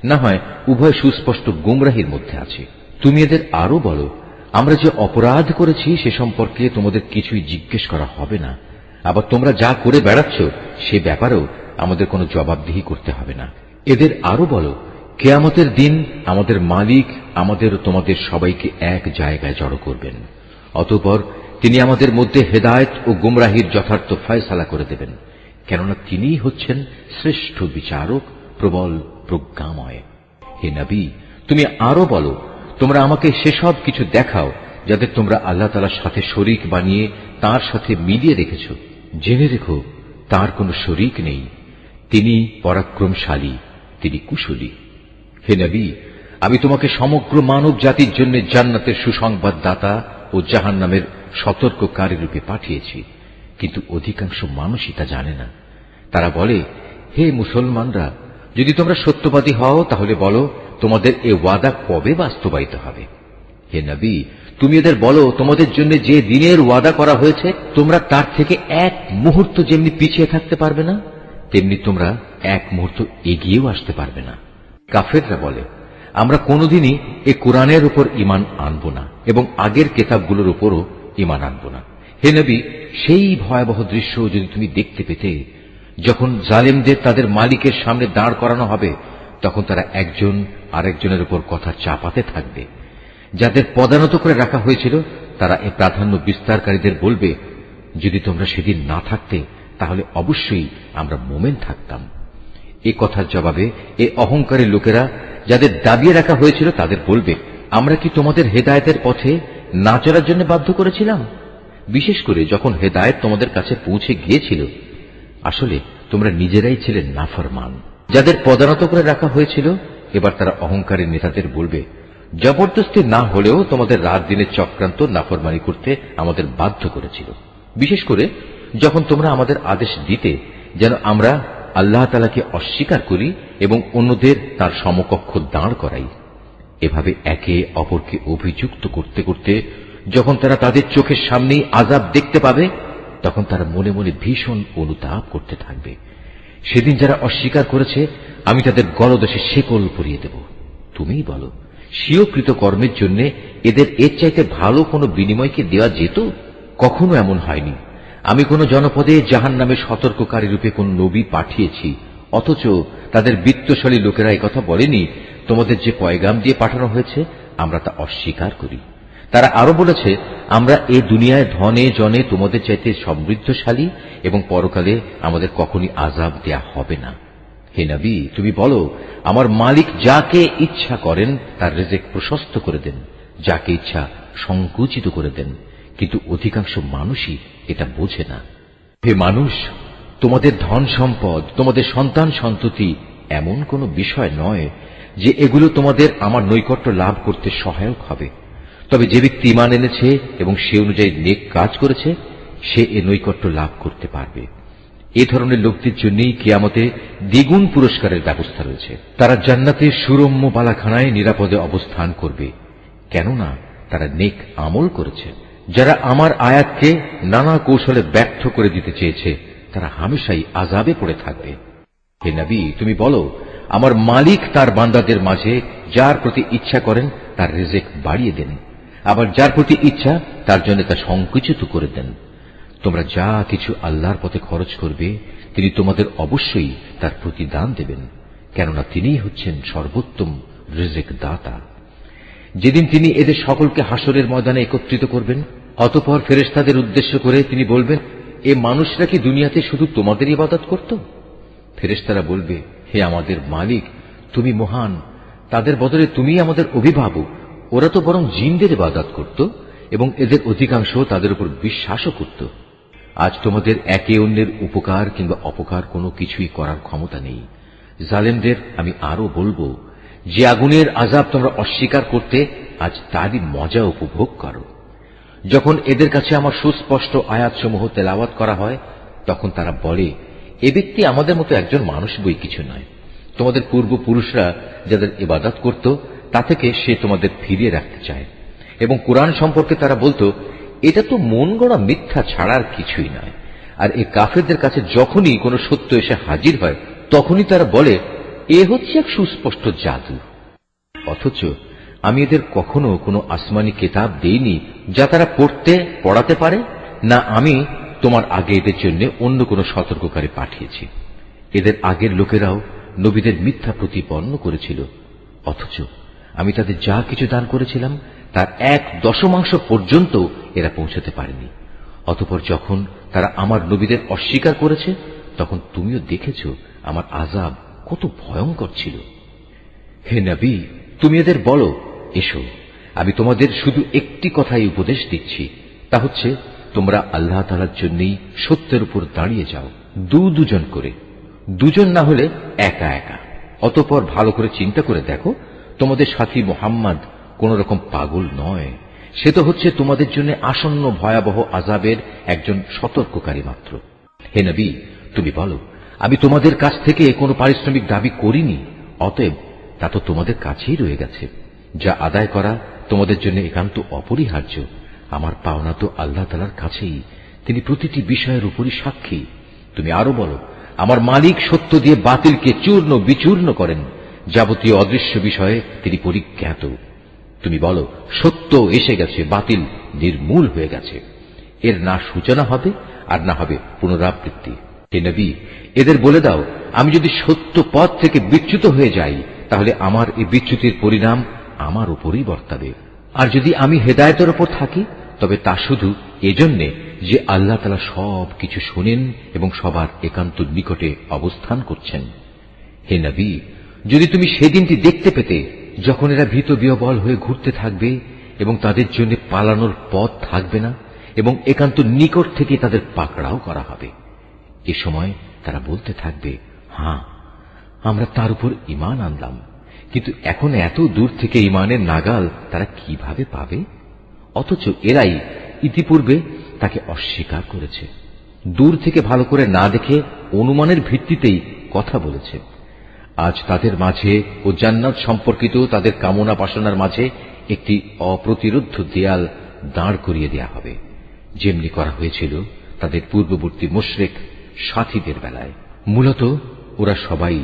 না হয় উভয় সুস্পষ্ট গুমরাহির মধ্যে আছি। তুমি এদের আরো বলো, আমরা যে অপরাধ করেছি সে সম্পর্কে তোমাদের কিছুই জিজ্ঞেস করা হবে না, আবার তোমরা যা করে বেড়াচ্ছ সে ব্যাপারেও আমাদের কোনো জবাবদিহি করতে হবে না। এদের আরো বলো, কিয়ামতের দিন আমাদের মালিক আমাদের ও তোমাদের সবাইকে এক জায়গায় জড়ো করবেন, অতঃপর তিনি আমাদের মধ্যে হেদায়েত ও গুমরাহির যথার্থ ফয়সালা করে দেবেন, কেননা তিনিই হচ্ছেন শ্রেষ্ঠ বিচারক, প্রবল প্রজ্ঞাময়। হে নবী, তুমি আরো বলো, তোমরা আমাকে সেসব কিছু দেখাও যাদের তোমরা আল্লাহ তাআলার সাথে শরীক বানিয়ে তার সাথে মিলিয়ে রেখেছ। জেনে রেখো, তার কোনো শরীক নেই, তিনি পরাক্রমশালী, তিনি কুশলী। হে নবী, আমি তোমাকে সমগ্র মানব জাতির জন্য জান্নাতের সুসংবাদদাতা ও জাহান্নামের সতর্ককারী রূপে পাঠিয়েছি, কিন্তু অধিকাংশ মানুষই তা জানে না। তারা বলে, হে মুসলমানরা, যদি তোমরা সত্যবাদী হও তাহলে বলো, তোমাদের এ ওয়াদা কবে বাস্তবায়িত হবে? হে নবী, তুমি এদের বলো, তোমাদের জন্য যে দিনের ওয়াদা করা হয়েছে তোমরা তার থেকে এক মুহূর্ত যেমনি পিছিয়ে থাকতে পারবে না, তেমনি তোমরা এক মুহূর্ত এগিয়েও আসতে পারবে না। কাফেররা বলে, আমরা কোনোদিনই এ কোরআনের উপর ঈমান আনব না এবং আগের কিতাবগুলোর উপরও ঈমান আনব না। হে নবী, সেই ভয়াবহ দৃশ্য যদি তুমি দেখতে পেতে, যখন জালেমদের তাদের মালিকের সামনে দাঁড় করানো হবে, তখন তারা একজন আরেকজনের উপর কথা চাপাতে থাকবে। যাদের পদানত করে রাখা হয়েছিল তারা এ প্রাধান্য বিস্তারকারীদের বলবে, যদি তোমরা সেদিন না থাকতে তাহলে অবশ্যই আমরা মোমেন থাকতাম। এ কথার জবাবে এ অহংকারী লোকেরা যাদের দাবিয়ে রাখা হয়েছিল তাদের বলবে, আমরা কি তোমাদের হেদায়েতের পথে না চলার জন্য বাধ্য করেছিলাম? বিশেষ করে যখন হেদায়েত তোমাদের কাছে পৌঁছে গিয়েছিল, আসলে তোমরা নিজেরাই ছিলে নাফরমান। যাদের পদানত করে রাখা হয়েছিল, এবার তারা অহংকারী নেতাদের বলবে, জবরদস্তি না হলেও তোমাদের রাত দিনের চক্রান্ত নাফরমানি করতে আমাদের বাধ্য করেছিল। বিশেষ করে যখন তোমরা আমাদের আদেশ দিতে যেন আমরা আল্লাহ তাআলাকে অস্বীকার করি এবং অন্যদের তার সমকক্ষ দাঁড় করাই। এভাবে একে অপরকে অভিযুক্ত করতে করতে যখন তারা তাদের চোখের সামনেই আযাব দেখতে পাবে, তখন তারা মনে মনে ভীষণ অনুতাপ করতে থাকবে। সেদিন যারা অস্বীকার করেছে আমি তাদের গলদেশে শেকল পরিয়ে দেব। তুমিই বলো, স্বীয়কৃত কর্মের জন্য এদের এর চাইতে ভালো কোনো বিনিময় কি দেওয়া যেত? কখনো এমন হয়নি। আমি কোন জনপদে জাহান্নামে সতর্ককারী রূপে কোন নবী পাঠিয়েছি, অথচ তাদের বিত্তশালী লোকেরা একথা বলেনি, তোমাদের যে পয়গাম দিয়ে পাঠানো হয়েছে আমরা তা অস্বীকার করি। তারা আরো বলেছে, আমরা এ দুনিয়ায় ধনে জনে তোমাদের চাইতে সমৃদ্ধশালী এবং পরকালে আমাদের কখনই আযাব দেয়া হবে না। হে নবী, তুমি বলো, আমার মালিক যাকে ইচ্ছা করেন তার রিজিক প্রশস্ত করে দেন, যাকে ইচ্ছা সংকুচিত করে দেন, কিন্তু অধিকাংশ মানুষই এটা বোঝে না। হে মানুষ, তোমাদের ধন সম্পদ, তোমাদের সন্তান সন্ততি এমন কোনো বিষয় নয় যে এগুলো তোমাদের আমার নৈকট্য লাভ করতে সহায়ক হবে। তবে যে ব্যক্তি ঈমান এনেছে এবং সে অনুযায়ী নেক কাজ করেছে, সে এ নৈকট্য লাভ করতে পারবে। এ ধরনের লোকদের জন্যই কিয়ামতে দ্বিগুণ পুরস্কারের ব্যবস্থা রয়েছে। তারা জান্নাতের সুরম্য বালাখানায় নিরাপদে অবস্থান করবে, কেননা তারা নেক আমল করেছে। যারা আমার আয়াতকে নানা কৌশলে ব্যর্থ করে দিতে চেয়েছে তারা হামেশাই আযাবে পড়ে থাকবে। হে নবী, তুমি বলো, আমার মালিক তার বান্দাদের মাঝে যার প্রতি ইচ্ছা করেন তার রিজিক বাড়িয়ে দেন, আবার যার প্রতি ইচ্ছা তার জন্য তা সংকুচিত করে দেন। তোমরা যা কিছু আল্লাহর পথে খরচ করবে তিনি তোমাদের অবশ্যই তার প্রতিদান দেবেন, কেননা তিনিই হচ্ছেন সর্বোত্তম রিজিক দাতা। যেদিন তিনি এদের সকলকে হাসরের ময়দানে একত্রিত করবেন, অতঃপর ফেরেশতাদের উদ্দেশ্য করে তিনি বলবেন, এ মানুষরা কি দুনিয়াতে শুধু তোমাদের ইবাদত করত? ফেরেশতারা বলবে, হে আমাদের মালিক, তুমি মহান, তাদের বদলে তুমি আমাদের অভিভাবক। ওরা তো বরং জিনদের ইবাদত করত এবং এদের অধিকাংশ তাদের উপর বিশ্বাসও করত। আজ তোমাদের একে অন্যের উপকার কিংবা অপকার কোনো কিছুই করার ক্ষমতা নেই। জালেমদের আমি আরো বলবো, যে আগুনের আযাব তোমরা অস্বীকার করতে, আজ তারই মজা উপভোগ করো। যখন এদের কাছে আমার সুস্পষ্ট আয়াতসমূহ তেলাওয়াত করা হয়, তখন তারা বলে, এ ব্যক্তি আমাদের মতো একজন মানুষ বই কিছু নয়। তোমাদের পূর্বপুরুষরা যাদের ইবাদত করত, তা থেকে সে তোমাদের ফিরিয়ে রাখতে চায়। এবং কোরআন সম্পর্কে তারা বলতো, এটা তো মন গড়া মিথ্যা ছাড়ার কিছুই নয়। আর এই কাফেরদের কাছে যখনই কোনো সত্য এসে হাজির হয়, তখনই তারা বলে, এ হচ্ছে এক সুস্পষ্ট জাদু। অথচ আমি এদের কখনো কোনো আসমানি কিতাব দেইনি যা তারা পড়তে পড়াতে পারে, না আমি তোমার আগে এদের জন্য অন্য কোনো সতর্ককারী পাঠিয়েছি। এদের আগের লোকেরাও নবীদের মিথ্যা প্রতিপন্ন করেছিল, অথচ আমি তাদের যা কিছু দান করেছিলাম তার 1/10 পর্যন্ত এরা পৌঁছতে পারেনি। অতঃপর যখন তারা আমার নবীদের অস্বীকার করেছে, তখন তুমিও দেখেছ আমার আযাব কত ভয়ঙ্কর ছিল। হে নবী, তুমি এদের বলো, এসো, আমি তোমাদের শুধু একটি কথাই উপদেশ দিচ্ছি, তা হচ্ছে তোমরা আল্লাহ তাআলার জন্যই সত্যের উপর দাঁড়িয়ে যাও, দুজন করে, দুজন না হলে একা একা। অতঃপর ভালো করে চিন্তা করে দেখো, তোমাদের সাথী মুহাম্মদ কোন রকম পাগল নয়। সে তো হচ্ছে তোমাদের জন্য আসন্ন ভয়াবহ আযাবের একজন সতর্ককারী মাত্র। হে নবী, তুমি বলো, আমি তোমাদের কাছ থেকে কোনো পারিশ্রমিক দাবি করিনি, অতএব তা তো তোমাদের কাছেই রয়ে গেছে। যা আদায় করা তোমাদের জন্য একান্ত অপরিহার্য। আমার পাওনা তো আল্লাহ তাআলার কাছেই, তিনি প্রতিটি বিষয়ের উপরই সাক্ষী। তুমি আরো বলো, আমার মালিক সত্য দিয়ে বাতিলকে চূর্ণ বিচূর্ণ করেন, যাবতীয় অদৃশ্য বিষয়ে তিনি পরিজ্ঞাত। তুমি বলো, সত্য এসে গেছে, বাতিল নির্মূল হয়ে গেছে। এর না সূচনা হবে আর না হবে পুনরাবৃত্তি। হে নবী, এদের বলে দাও, আমি যদি সত্য পথ থেকে বিচ্যুত হয়ে যাই, তাহলে আমার এই বিচ্যুতির পরিণাম আমার উপরই বর্তাবে। আর যদি আমি হেদায়েতের উপর থাকি, তবে তা শুধু এজন্যে যে আল্লাহ তাআলা সব কিছু শোনেন এবং সবার একান্ত নিকটে অবস্থান করছেন। হে নবী, যদি তুমি সেদিনটি দেখতে পেতে যখন এরা ভীত বিহ্বল হয়ে ঘুরতে থাকবে এবং তাদের জন্য পালানোর পথ থাকবে না এবং একান্ত নিকট থেকে তাদের পাকড়াও করা হবে, এ সময় তারা বলতে থাকবে, হ্যাঁ, আমরা তার উপর ঈমান আনলাম, কিন্তু এখন এত দূর থেকে ঈমানের নাগাল তারা কিভাবে পাবে? অথচ এরাই ইতিপূর্বে তাকে অস্বীকার করেছে, দূর থেকে ভালো করে না দেখে অনুমানের ভিত্তিতেই কথা বলেছে। আজ তাদের মাঝে ও জান্নাত সম্পর্কিত তাদের কামনা বাসনার মাঝে একটি অপ্রতিরোধ্য দেয়াল দাঁড় করিয়ে দেয়া হবে, যেমনি করা হয়েছিল তাদের পূর্ববর্তী মুশরিক সাথীদের বেলায়। মূলত ওরা সবাই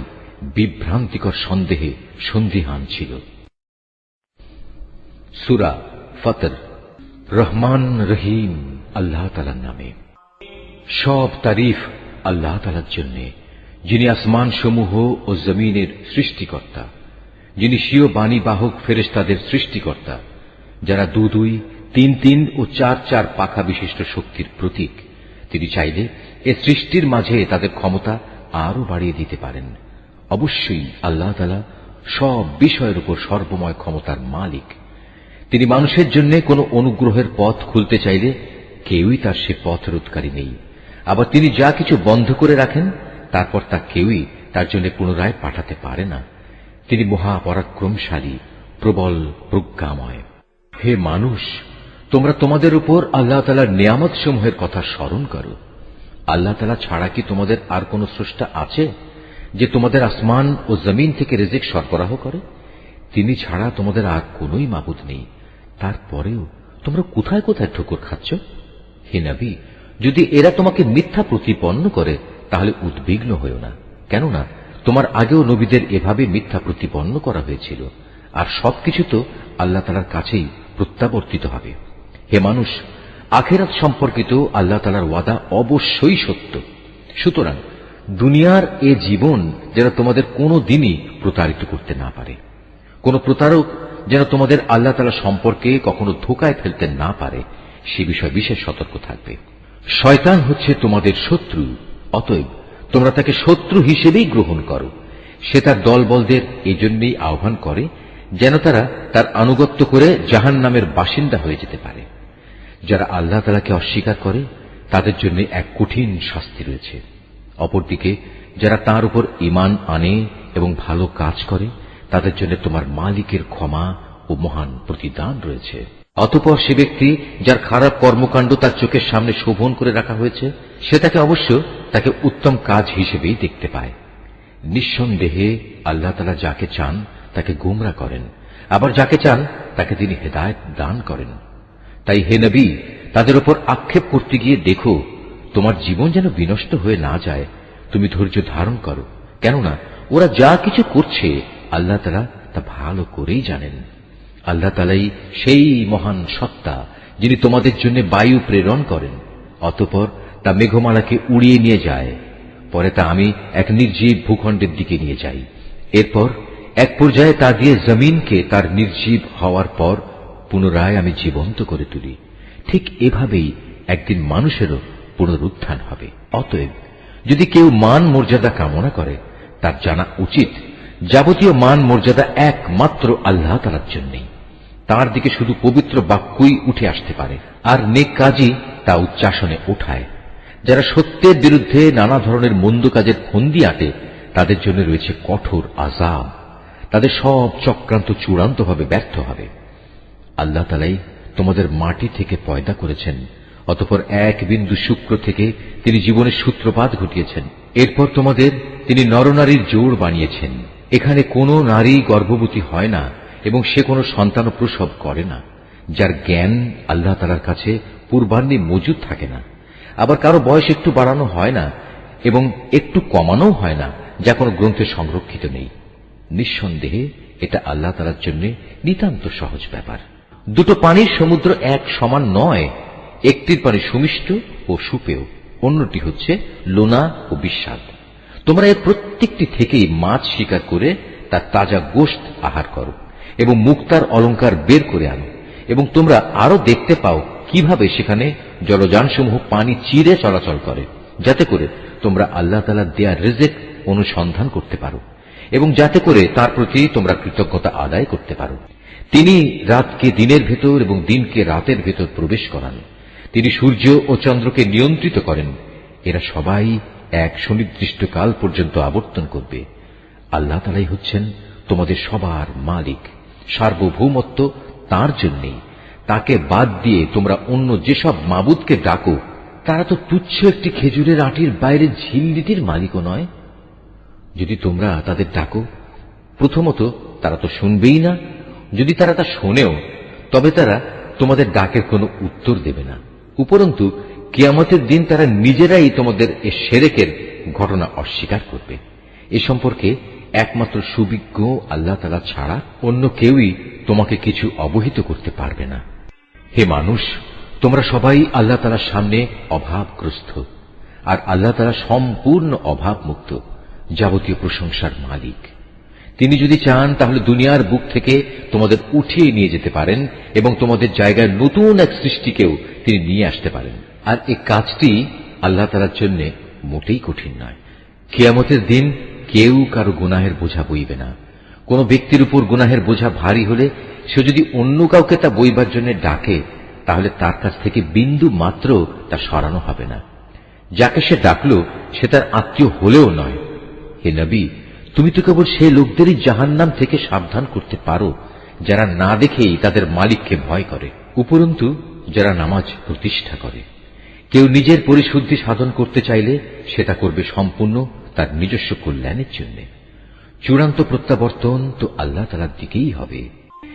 বিভ্রান্তিকর সন্দেহে সন্দিহান ছিল। সূরা ফাতর। রহমান রহিম আল্লাহ তাআলার নামে। সব তারিফ আল্লাহ তাআলার জন্য, যিনি আসমান সমূহ ও জমিনের সৃষ্টিকর্তা, যিনি স্বীয় বাণী বাহক ফেরেশতাদের সৃষ্টিকর্তা, যারা 2-2, 3-3 ও 4-4 পাখা বিশিষ্ট শক্তির প্রতীক। তিনি চাইলে এ সৃষ্টির মাঝে তাদের ক্ষমতা আরো বাড়িয়ে দিতে পারেন। অবশ্যই আল্লাহ তাআলা সব বিষয়ের উপর সর্বময় ক্ষমতার মালিক। তিনি মানুষের জন্য কোনো অনুগ্রহের পথ খুলতে চাইলে কেউই তার সে পথ রোধকারী নেই। আবার তিনি যা কিছু বন্ধ করে রাখেন, তারপর তা কেউই তার জন্য পুনরায় পাঠাতে পারে না। তিনি মহাপরাক্রমশালী, প্রবল প্রজ্ঞাময়। হে মানুষ, তোমরা তোমাদের উপর আল্লাহ তাআলার নিয়ামত সমূহের কথা স্মরণ করো। আল্লাহ তাআলা ছাড়া কি তোমাদের আর কোন স্রষ্টা আছে যে তোমাদের আসমান ও জমিন থেকে রিজিক সরবরাহ করে? তিনি ছাড়া তোমাদের আর কোনই মাবুদ নেই। তারপরেও তোমরা কোথায় কোথায় ঠোকর খাচ্ছ? হে নবী, যদি এরা তোমাকে মিথ্যা প্রতিপন্ন করে তাহলে উদ্বিগ্ন হইও না, কেননা তোমার আগেও নবীদের এভাবে মিথ্যা প্রতিপন্ন করা হয়েছিল, আর সবকিছু তো আল্লাহ তাআলার কাছেই প্রত্যাবর্তিত হবে। হে মানুষ, আখিরাত সম্পর্কিত আল্লাহ তাআলার ওয়াদা অবশ্যই সত্য। সুতরাং দুনিয়ার এ জীবন যেন তোমাদের কোনো দিনই প্রতারিত করতে না পারে। কোন প্রতারক যেন তোমাদের আল্লাহ তাআলা সম্পর্কে কখনো ধোঁকায় ফেলতে না পারে, সে বিষয়ে বিশেষ সতর্ক থাকবে। শয়তান হচ্ছে তোমাদের শত্রু, অতএব তোমরা তাকে শত্রু হিসেবেই গ্রহণ করো। সে তার দলবলদের এজন্যই আহ্বান করে যেন তারা তার আনুগত্য করে জাহান্নামের বাসিন্দা হয়ে যেতে পারে। যারা আল্লাহ তাআলাকে অস্বীকার করে তাদের জন্য এক কঠিন শাস্তি রয়েছে। অপরদিকে যারা তার উপর ঈমান আনে এবং ভালো কাজ করে তাদের জন্য তোমার মালিকের ক্ষমা ও মহান প্রতিদান রয়েছে। অতঃপর সে ব্যক্তি যার খারাপ কর্মকাণ্ড তার চোখের সামনে শোভন করে রাখা হয়েছে সে তাকে অবশ্য তাকে উত্তম কাজ হিসেবেই দেখতে পায়। নিঃসন্দেহে আল্লাহ তাআলা যাকে চান তাকে গোমরা করেন, আবার যাকে চান তাকে তিনি হেদায়েত দান করেন। তাই হে নবী, তাদের উপর আক্ষেপ করতে গিয়ে দেখো তোমার জীবন যেন বিনষ্ট হয়ে না যায়। তুমি ধৈর্য ধারণ করো, কেননা ওরা যা কিছু করছে আল্লাহ তাআলা তা ভালো করেই জানেন। আল্লাহ তাআলাই সেই মহান সত্তা যিনি তোমাদের জন্য বায়ু প্রেরণ করেন, অতঃপর তা মেঘমালাকে উড়িয়ে নিয়ে যায়, পরে তা আমি এক নির্জীব ভূখণ্ডের দিকে নিয়ে যাই। এরপর এক পর্যায়ে তা দিয়ে জমিনকে তার নির্জীব হওয়ার পর পুনরায় আমি জীবন্ত করে তুলি। ঠিক এভাবেই একদিন মানুষেরও পুনরুত্থান হবে। অতএব যদি কেউ মান মর্যাদা কামনা করে তার জানা উচিত যাবতীয় মান মর্যাদা একমাত্র আল্লাহ তাআলার জন্যই। তার দিকে শুধু পবিত্র বাক্যই উঠে আসতে পারে, আর নেক কাজই তা উচ্চাসনে ওঠায়। যারা সত্যের বিরুদ্ধে নানা ধরনের মন্দ কাজের ফন্দি আটে তাদের জন্য রয়েছে কঠোর আযাব। তাদের সব চক্রান্ত চূড়ান্তভাবে ব্যর্থ হবে। আল্লাহ তাআলাই তোমাদের মাটি থেকে পয়দা করেছেন, অতঃপর এক বিন্দু শুক্র থেকে তিনি জীবনের সূত্রপাত ঘটিয়েছেন। এরপর তোমাদের তিনি নরনারীর জোড় বানিয়েছেন। এখানে কোনো নারী গর্ভবতী হয় না এবং সে কোনো সন্তান প্রসব করে না, যার জ্ঞান আল্লাহ তাআলার কাছে পূর্বাহ্নে মজুদ থাকে না। আবার কারো বয়স একটু বাড়ানো হয় না এবং একটু কমানো হয় না, যা কোনো গ্রন্থে সংরক্ষিত নেই। নিঃসন্দেহে এটা আল্লাহ তাআলার জন্য নিতান্ত সহজ ব্যাপার। দুটো পানির সমুদ্র এক সমান নয়। একটির পানি সুমিষ্ট ও সুপেয়, অন্যটি হচ্ছে লোনা ও বিস্বাদ। তোমরা এর প্রত্যেকটি থেকেই মাছ শিকার করে তার তাজা গোশত আহার করো এবং মুক্তার অলংকার বের করে আনো, এবং তোমরা আরো দেখতে পাও কিভাবে সেখানে জলযানসমূহ পানি চিরে চলাচল করে, যাতে করে তোমরা আল্লাহ তাআলার দেয়া রিজিক অনুসন্ধান করতে পারো এবং যাতে করে তার প্রতি তোমরা কৃতজ্ঞতা আদায় করতে পারো। তিনি রাতকে দিনের ভেতর এবং দিনকে রাতের ভেতর প্রবেশ করান। তিনি সূর্য ও চন্দ্রকে নিয়ন্ত্রিত করেন। এরা সবাই এক সুনির্দিষ্ট কাল পর্যন্ত আবর্তন করবে। আল্লাহ তাআলাই হচ্ছেন তোমাদের সবার মালিক। সার্বভৌমত্ব তাঁর জন্যই। তাকে বাদ দিয়ে তোমরা অন্য যেসব মাবুদকে ডাকো তারা তো তুচ্ছ একটি খেজুরের আটির বাইরে ঝিল্লিটির মালিকও নয়। যদি তোমরা তাদের ডাকো, প্রথমত তারা তো শুনবেই না। যদি তারা তা শোনেও তবে তারা তোমাদের ডাকের কোনো উত্তর দেবে না। উপরন্তু কিয়ামতের দিন তারা নিজেরাই তোমাদের এ শিরকের ঘটনা অস্বীকার করবে। এ সম্পর্কে একমাত্র সুবিজ্ঞ আল্লাহ তাআলা ছাড়া অন্য কেউই তোমাকে কিছু অবহিত করতে পারবে না। হে মানুষ, তোমরা সবাই আল্লাহ তাআলার সামনে অভাবগ্রস্ত, আর আল্লাহ তাআলা সম্পূর্ণ অভাবমুক্ত, যাবতীয় প্রশংসার মালিক। তিনি যদি চান তাহলে দুনিয়ার বুক থেকে তোমাদের উঠিয়ে নিয়ে যেতে পারেন এবং তোমাদের জায়গায় নতুন এক সৃষ্টিকেও তিনি নিয়ে আসতে পারেন। আর এই কাজটি আল্লাহ তাআলার জন্য মোটেই কঠিন নয়। কিয়ামতের দিন কেউ কারো গুনাহের বোঝা বইবে না। কোন ব্যক্তির উপর গুনাহের বোঝা ভারী হলে সে যদি অন্য কাউকে তা বইবার জন্য ডাকে তাহলে তার কাছ থেকে বিন্দু মাত্র তা সরানো হবে না। যাকে সে ডাকল সে তার আত্মীয় হলেও নয়। হে নবী, তুমি তো কেবল সেই লোকদেরই জাহান্নাম থেকে সাবধান করতে পারো যারা না দেখেই তাদের মালিককে ভয় করে, উপরন্তু যারা নামাজ প্রতিষ্ঠা করে। কেউ নিজের পরিশুদ্ধি সাধন করতে চাইলে সেটা করবে সম্পূর্ণ তার নিজস্ব কল্যাণের জন্য। চূড়ান্ত প্রত্যাবর্তন তো আল্লাহ তাআলার দিকেই হবে।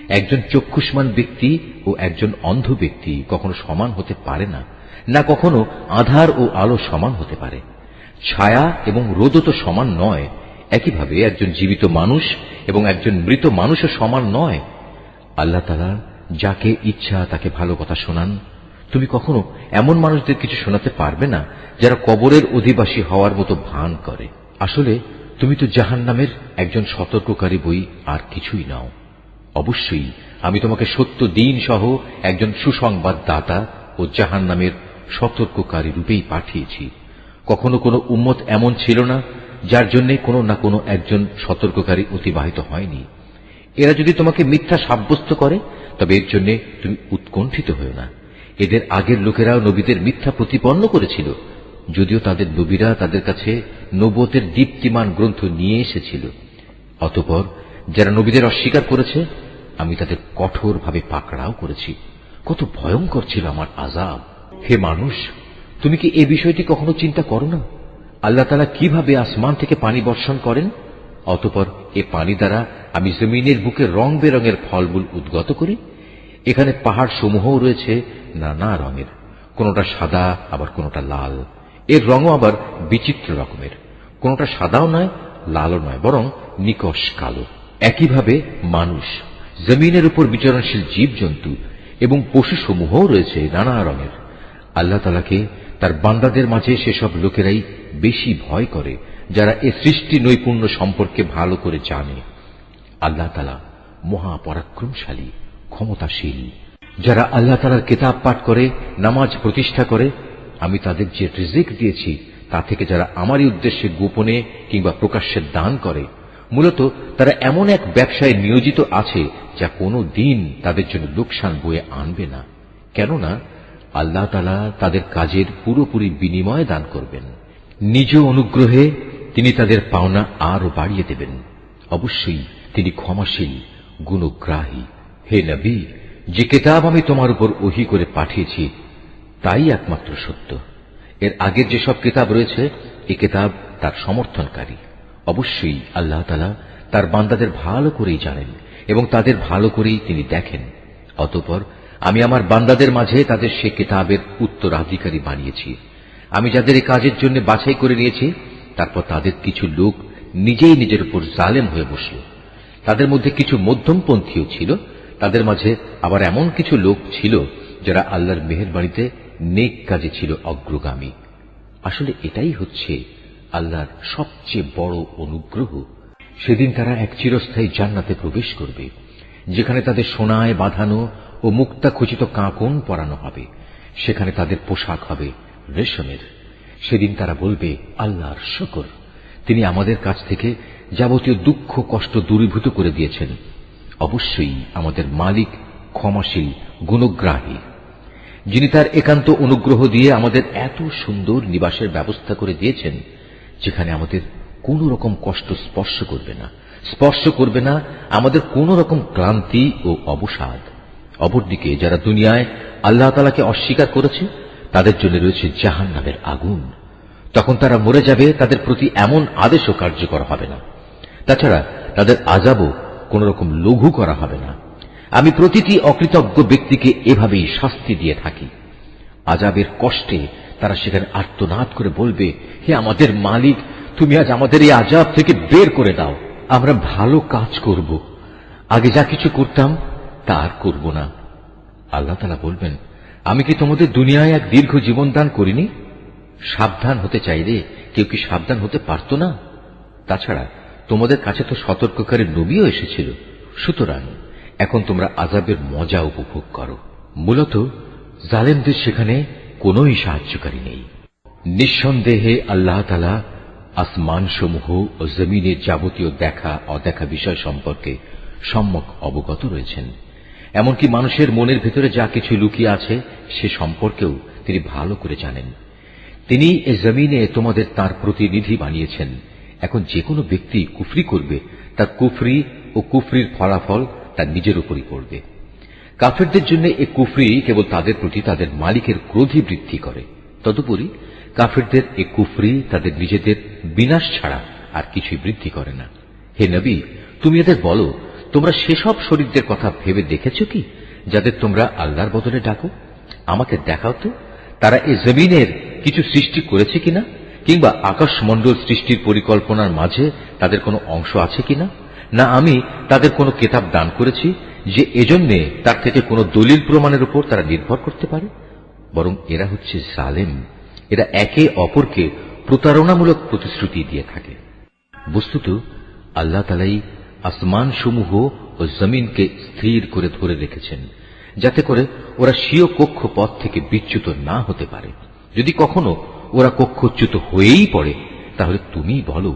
একজন চক্ষুষ্মান ব্যক্তি ও একজন অন্ধ ব্যক্তি কখনো সমান হতে পারে না, না কখনো আঁধার ও আলো সমান হতে পারে। ছায়া এবং রোদও তো সমান নয়। একইভাবে একজন জীবিত মানুষ এবং একজন মৃত মানুষও সমান নয়। আল্লাহ তাআলা যাকে ইচ্ছা তাকে ভালো কথা শোনান। তুমি কখনো এমন মানুষদের কিছু শোনাতে পারবে না যারা কবরের অধিবাসী হওয়ার মতো ভান করে। আসলে তুমি তো জাহান্নামের একজন সতর্ককারী বই, আর কিছুই নাও। অবশ্যই আমি তোমাকে সত্য দ্বীন সহ একজন সুসংবাদ দাতা ও জাহান্নামের সতর্ককারী রূপেই পাঠিয়েছি। কখনো কোনো উম্মত এমন ছিল না যার জন্য কোনো না কোনো একজন সতর্ককারী অতিবাহিত হয়নি। এরা যদি তোমাকে মিথ্যা সাব্যস্ত করে তবে এর জন্য তুমি উৎকণ্ঠিত হও না। এদের আগের লোকেরাও নবীদের মিথ্যা প্রতিপন্ন করেছিল, যদিও তাদের নবীরা তাদের কাছে নবুয়তের দীপ্তিমান গ্রন্থ নিয়ে এসেছিল। অতঃপর যারা নবীদের অস্বীকার করেছে আমি তাদের কঠোরভাবে পাকড়াও করেছি। কত ভয়ঙ্কর ছিল আমার আযাব। হে মানুষ, তুমি কি এই বিষয়টি কখনো চিন্তা করো না? আল্লাহ তাআলা কিভাবে আসমান থেকে পানি বর্ষণ করেন, অতঃপর এ পানি দ্বারা আমি জমিনের বুকে রং বেরঙের ফলমূল উদ্গত করি। এখানে পাহাড় সমূহও রয়েছে নানা রঙের, কোনটা সাদা আবার কোনটা লাল। এর রঙও আবার বিচিত্র রকমের, কোনটা সাদাও নয় লালও নয়, বরং নিকষ কালো। একইভাবে মানুষ, জমিনের উপর বিচরণশীল জীবজন্তু এবং পশু সমূহও রয়েছে নানা রঙের। আল্লাহ তাআলাকে তার বান্দাদের মাঝে সেসব লোকেরাই বেশি ভয় করে যারা এ সৃষ্টি নৈপুণ্য সম্পর্কে ভালো করে জানে। আল্লাহ তাআলা মহাপরাক্রমশালী, ক্ষমতাশীল। যারা আল্লাহ তাআলার কিতাব পাঠ করে, নামাজ প্রতিষ্ঠা করে, আমি তাদের যে রিজিক দিয়েছি তা থেকে যারা আমারই উদ্দেশ্যে গোপনে কিংবা প্রকাশ্যে দান করে, মূলত তারা এমন এক ব্যবসায় নিয়োজিত আছে যা কোনো দিন তাদের জন্য লোকসান বয়ে আনবে না, কেননা আল্লাহ তাআলা তাদের কাজের পুরোপুরি বিনিময় দান করবেন। নিজ অনুগ্রহে তিনি তাদের পাওনা আরো বাড়িয়ে দেবেন। অবশ্যই তিনি ক্ষমাশীল, গুণগ্রাহী। হে নবী, যে কিতাব আমি তোমার উপর ওহী করে পাঠিয়েছি তাই একমাত্র সত্য। এর আগের যেসব কিতাব রয়েছে এই কিতাব তার সমর্থনকারী। অবশ্যই আল্লাহ তাআলা তার বান্দাদের ভালো করেই জানেন এবং তাদের ভালো করেই তিনি দেখেন। অতঃপর আমি আমার বান্দাদের মাঝে তাদের সে কিতাবের উত্তরাধিকারী বানিয়েছি। আমি যাদের এই কাজের জন্য বাছাই করে নিয়েছি, তারপর তাদের কিছু লোক নিজেই নিজের উপর জালেম হয়ে বসল। তাদের মধ্যে কিছু মধ্যমপন্থীও ছিল, তাদের মাঝে আবার এমন কিছু লোক ছিল যারা আল্লাহর মেহেরবানিতে নেক কাজে ছিল অগ্রগামী। আসলে এটাই হচ্ছে আল্লাহর সবচেয়ে বড় অনুগ্রহ। সেদিন তারা এক চিরস্থায়ী জান্নাতে প্রবেশ করবে, যেখানে তাদের সোনায় বাঁধানো ও মুক্তা খচিত কাঁকন পরানো হবে। সেখানে তাদের পোশাক হবে রেশমের। সেদিন তারা বলবে, আল্লাহর শুকর, তিনি আমাদের কাছ থেকে যাবতীয় দুঃখ কষ্ট দূরীভূত করে দিয়েছেন। অবশ্যই আমাদের মালিক ক্ষমাশীল, গুণগ্রাহী, যিনি তার একান্ত অনুগ্রহ দিয়ে আমাদের এত সুন্দর নিবাসের ব্যবস্থা করে দিয়েছেন, যেখানে আমাদের কোন রকম কষ্ট স্পর্শ করবে না আমাদের কোন রকম ক্লান্তি ও অবসাদ। অপরদিকে যারা দুনিয়ায় আল্লাহ তাআলাকে অস্বীকার করেছে তাদের জন্য রয়েছে জাহান্নামের আগুন। তখন তারা মরে যাবে, তাদের প্রতি এমন আদেশও কার্যকর হবে না। তাছাড়া তাদের আযাবও কোন রকম লঘু করা হবে না। আমি প্রতিটি অকৃতজ্ঞ ব্যক্তিকে এভাবেই শাস্তি দিয়ে থাকি। আযাবের কষ্টে তারা সেখানে আর্তনাদ করে বলবে, হে আমাদের মালিক, তুমি আজ আমাদের এই আযাব থেকে বের করে দাও। আমরা ভালো কাজ করব, আগে যা কিছু করতাম তা আর করব না। আল্লাহ তাআলা বলবেন, আমি কি তোমাদের দুনিয়ায় এক দীর্ঘ জীবন দান করিনি? সাবধান হতে চাইলে কেউ কি সাবধান হতে পারত না? তাছাড়া তোমাদের কাছে তো সতর্ককারী নবীও এসেছিল। সুতরাং এখন তোমরা আযাবের মজা উপভোগ করো। মূলত জালেমদের সেখানে কোনই সাহায্যকারী নেই। নিঃসন্দেহে আল্লাহ তাআলা আসমানসমূহ ও জমিনের যাবতীয় দেখা অদেখা বিষয় সম্পর্কে সম্যক অবগত রয়েছেন। এমনকি মানুষের মনের ভেতরে যা কিছু লুকিয়ে আছে সে সম্পর্কেও তিনি ভালো করে জানেন। তিনি এ জমিনে তোমাদের তার প্রতিনিধি বানিয়েছেন। এখন যে কোনো ব্যক্তি কুফরি করবে, তার কুফরি ও কুফরির ফলাফল তার নিজের উপরই পড়বে। কাফেরদের জন্য এ কুফরি কেবল তাদের প্রতি তাদের মালিকের ক্রোধই বৃদ্ধি করে। তদুপরি কাফেরদের এ কুফরি তাদের নিজেদের বিনাশ ছাড়া আর কিছুই বৃদ্ধি করে না। হে নবী, তুমি এদের বলো, তোমরা সেসব শরীরদের কথা ভেবে দেখেছ কি যাদের তোমরা আল্লাহর বদলে ডাকো? আমাকে দেখাও তো, তারা এ জমিনের কিছু সৃষ্টি করেছে কিনা, কিংবা আকাশমণ্ডল সৃষ্টির পরিকল্পনার মাঝে তাদের কোনো অংশ আছে কিনা? না আমি তাদের কোনো কিতাব দান করেছি যে এজন্যে তার থেকে কোনো দলিল প্রমাণের উপর তারা নির্ভর করতে পারে? বরং এরা হচ্ছে জালেম। এরা একে অপরকে প্রতারণামূলক প্রতিশ্রুতি দিয়ে থাকে। বস্তুত আল্লাহ তাআলাই আসমান সমূহ ও জমিনকে স্থির করে ধরে রেখেছেন, যাতে করে ওরা স্বীয় কক্ষপথ থেকে বিচ্যুত না হতে পারে। যদি কখনো ওরা কক্ষচ্যুত হয়েই পড়ে, তাহলে তুমি বলো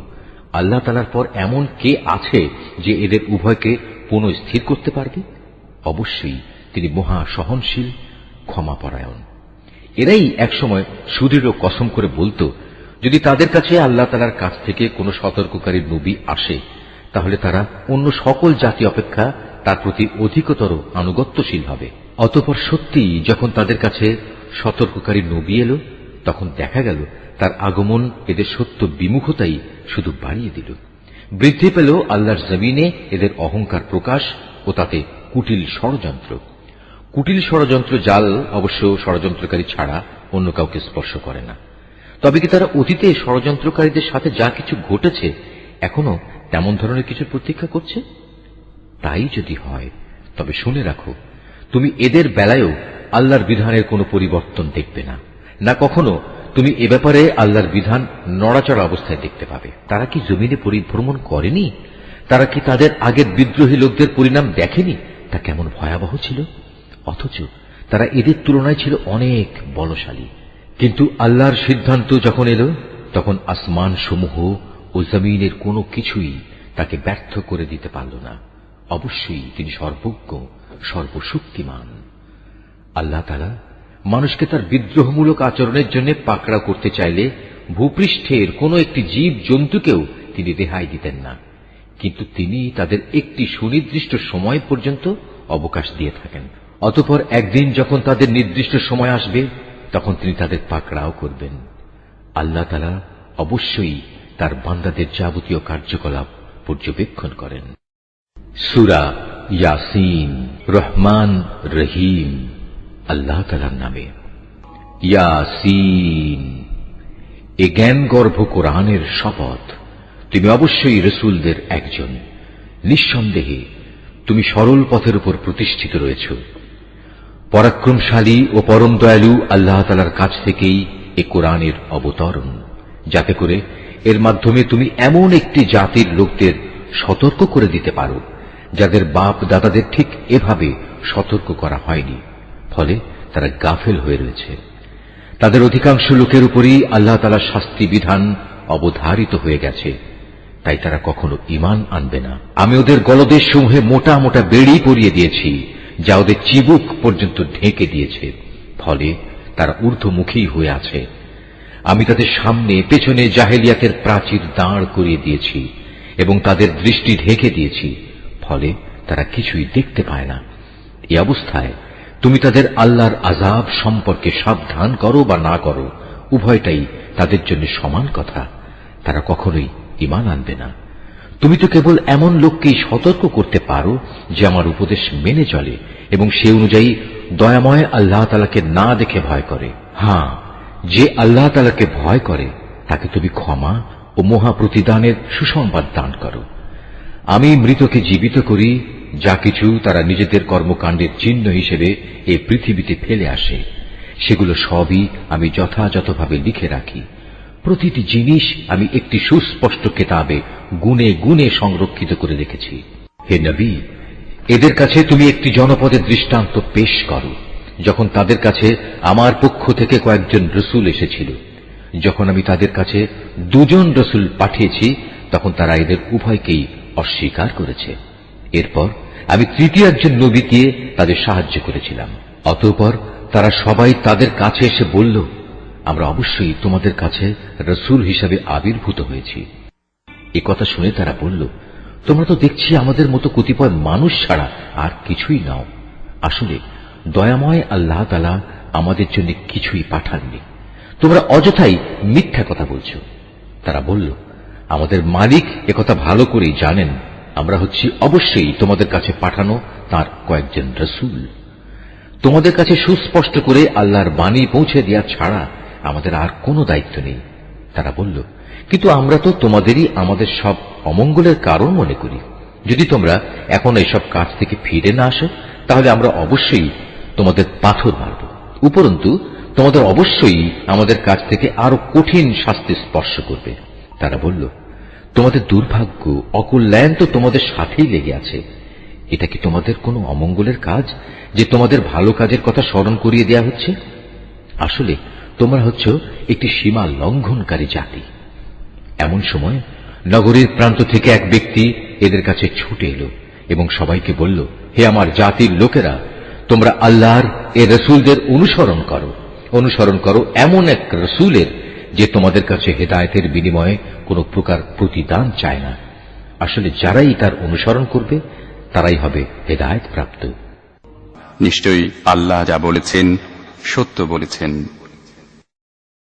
আল্লাহ তাআলার পর এমন কে আছে যে এদের উভয়কে পুনঃস্থির করতে পারবে? অবশ্যই তিনি মহা সহনশীল, ক্ষমাপরায়ণ। এরাই একসময় সুদৃঢ় কসম করে বলতো, যদি তাদের কাছে আল্লাহ তাআলার কাছ থেকে কোনো সতর্ককারী নবী আসে, তাহলে তারা অন্য সকল জাতি অপেক্ষা তার প্রতি অধিকতর আনুগত্যশীল হবে। অতঃপর সত্যিই যখন তাদের কাছে সতর্ককারী নবী এলো, তখন দেখা গেল তার আগমন এদের সত্য বিমুখতাই শুধু বাড়িয়ে দিল। বৃদ্ধি পেল আল্লাহর জমিনে এদের অহংকার প্রকাশ ও তাতে কুটিল ষড়যন্ত্র। কুটিল ষড়যন্ত্র জাল অবশ্য ষড়যন্ত্রকারী ছাড়া অন্য কাউকে স্পর্শ করে না। তবে কি তারা অতীতে ষড়যন্ত্রকারীদের সাথে যা কিছু ঘটেছে এখনো তেমন ধরনের কিছুর প্রতীক্ষা করছে? তাই যদি হয় তবে শুনে রাখো, তুমি এদের বেলায়ও আল্লাহর বিধানের কোনো পরিবর্তন দেখবে না, না কখনো তুমি এ ব্যাপারে আল্লাহর বিধান নড়াচড়া অবস্থায় দেখতে পাবে। তারা কি জমিনে পরিভ্রমণ করেনি? তারা কি তাদের আগের বিদ্রোহী লোকদের পরিণাম দেখেনি? তা কেমন ভয়াবহ ছিল। অথচ তারা এদের তুলনায় ছিল অনেক বলশালী। কিন্তু আল্লাহর সিদ্ধান্ত যখন এলো, তখন আসমান সমূহ ও জমিনের কোনো কিছুই তাকে ব্যর্থ করে দিতে পারল না। অবশ্যই তিনি সর্বজ্ঞ, সর্বশক্তিমান। আল্লাহ তাআলা মানুষকে তার বিদ্রোহমূলক আচরণের জন্য পাকড়াও করতে চাইলে ভূপৃষ্ঠের কোন একটি জীব জন্তুকেও তিনি রেহাই দিতেন না, কিন্তু তিনি তাদের একটি সুনির্দিষ্ট সময় পর্যন্ত অবকাশ দিয়ে থাকেন। অতঃপর একদিন যখন তাদের নির্দিষ্ট সময় আসবে, তখন তিনি তাদের পাকড়াও করবেন। আল্লাহ তাআলা অবশ্যই তার বান্দাদের যাবতীয় কার্যকলাপ পর্যবেক্ষণ করেন। সূরা ইয়াসিন। রহমান রহিম আল্লাহ তাআলার নামে। ইয়াসিন, এ জ্ঞানগর্ভ কোরআনের শপথ। তুমি অবশ্যই রসুলদের একজন। নিঃসন্দেহে তুমি সরল পথের উপর প্রতিষ্ঠিত রয়েছ। পরাক্রমশালী ও পরম দয়ালু আল্লাহ তাআলার কাছ থেকেই এ কোরআনের অবতরণ, যাতে করে এর মাধ্যমে তুমি এমন একটি জাতির লোকদের সতর্ক করে দিতে পারো যাদের বাপ দাদাদের ঠিক এভাবে সতর্ক করা হয়নি, ফলে তারা গাফেল হয়ে রয়েছে। তাদের অধিকাংশ লোকের উপরই আল্লাহ তাআলার শাস্তি বিধান অবধারিত হয়ে গেছে, তাই তারা কখনো ঈমান আনবে না। আমি ওদের গলদেশ সমূহে মোটা মোটা বেড়ি পরিয়ে দিয়েছি, যা ওদের চিবুক পর্যন্ত ঢেকে দিয়েছে, ফলে তারা ঊর্ধ্বমুখী হয়ে আছে। আমি তাদের সামনে পেছনে জাহেলিয়াতের প্রাচীর দাঁড় করিয়ে দিয়েছি এবং তাদের দৃষ্টি ঢেকে দিয়েছি, ফলে তারা কিছুই দেখতে পায় না। এই অবস্থায় তুমি তাদের আল্লাহর আযাব সম্পর্কে সাবধান করো বা না করো, উভয়টাই তাদের জন্য সমান কথা। তারা কখনোই ঈমান আনবে না। তুমি তো কেবল এমন লোককেই সতর্ক করতে পারো যে আমার উপদেশ মেনে চলে এবং সে অনুযায়ী দয়াময় আল্লাহ তাআলাকে না দেখে ভয় করে। হ্যাঁ, যে আল্লাহ তাআলাকে ভয় করে তাকে তুমি ক্ষমা ও মহা প্রতিদানের সুসংবাদ দান করো। আমি মৃতকে জীবিত করি, যা কিছু তারা নিজেদের কর্মকাণ্ডের চিহ্ন হিসেবে এই পৃথিবীতে ফেলে আসে, সেগুলো সবই আমি যথাযথভাবে লিখে রাখি। প্রতিটি জিনিস আমি একটি সুস্পষ্ট কিতাবে গুণে গুণে সংরক্ষিত করে রেখেছি। হে নবী, এদের কাছে তুমি একটি জনপদের দৃষ্টান্ত পেশ করো, যখন তাদের কাছে আমার পক্ষ থেকে কয়েকজন রসুল এসেছিল। যখন আমি তাদের কাছে 2 জন রসুল পাঠিয়েছি, তখন তারা এদের উভয়কেই অস্বীকার করেছে। এরপর আমি তৃতীয় একজন নবীকে তাদের সাহায্য করেছিলাম। অতঃপর তারা সবাই তাদের কাছে এসে বলল, আমরা অবশ্যই তোমাদের কাছে রসুল হিসাবে আবির্ভূত হয়েছি। এ কথা শুনে তারা বলল, তোমরা তো দেখছি আমাদের মতো কতিপয় মানুষ ছাড়া আর কিছুই নাও। আসলে দয়াময় আল্লাহ তাআলা আমাদের জন্য কিছুই পাঠাননি, তোমরা অযথাই মিথ্যা কথা বলছ। তারা বলল, আমাদের মালিক একথা ভালো করেই জানেন, আমরা হচ্ছি অবশ্যই তোমাদের কাছে পাঠানো তার কয়েকজন রসুল। তোমাদের কাছে সুস্পষ্ট করে আল্লাহর বাণী পৌঁছে দেওয়া ছাড়া আমাদের আর কোনো দায়িত্ব নেই। তারা বলল, কিন্তু আমরা তো তোমাদেরই আমাদের সব অমঙ্গলের কারণ মনে করি। যদি তোমরা এখন এসব কাজ থেকে ফিরে না আসো, তাহলে আমরা অবশ্যই তোমাদের পাথর মারব। উপরন্তু তোমাদের অবশ্যই আমাদের কাছ থেকে আরো কঠিন শাস্তি স্পর্শ করবে। তারা বলল, তোমাদের দুর্ভাগ্য অকল্যাণ তো তোমাদের সাথেই লেগে আছে। এটা কি তোমাদের কোনো অমঙ্গলের কাজ যে তোমাদের ভালো কাজের কথা স্মরণ করিয়ে দেয়া হচ্ছে? আসলে তোমরা হচ্ছ একটি সীমা লঙ্ঘনকারী জাতি। এমন সময় নগরীর প্রান্ত থেকে এক ব্যক্তি এদের কাছে ছুটে এলো এবং সবাইকে বলল, হে আমার জাতির লোকেরা, তোমরা আল্লাহর এ রসুলদের অনুসরণ করো এমন এক রসুলের যে তোমাদের কাছে হেদায়েতের বিনিময়ে কোন প্রকার প্রতিদান চায় না। আসলে যারাই তার অনুসরণ করবে তারাই হবে হেদায়েত প্রাপ্ত। নিশ্চয়ই আল্লাহ যা বলেছেন সত্য বলেছেন।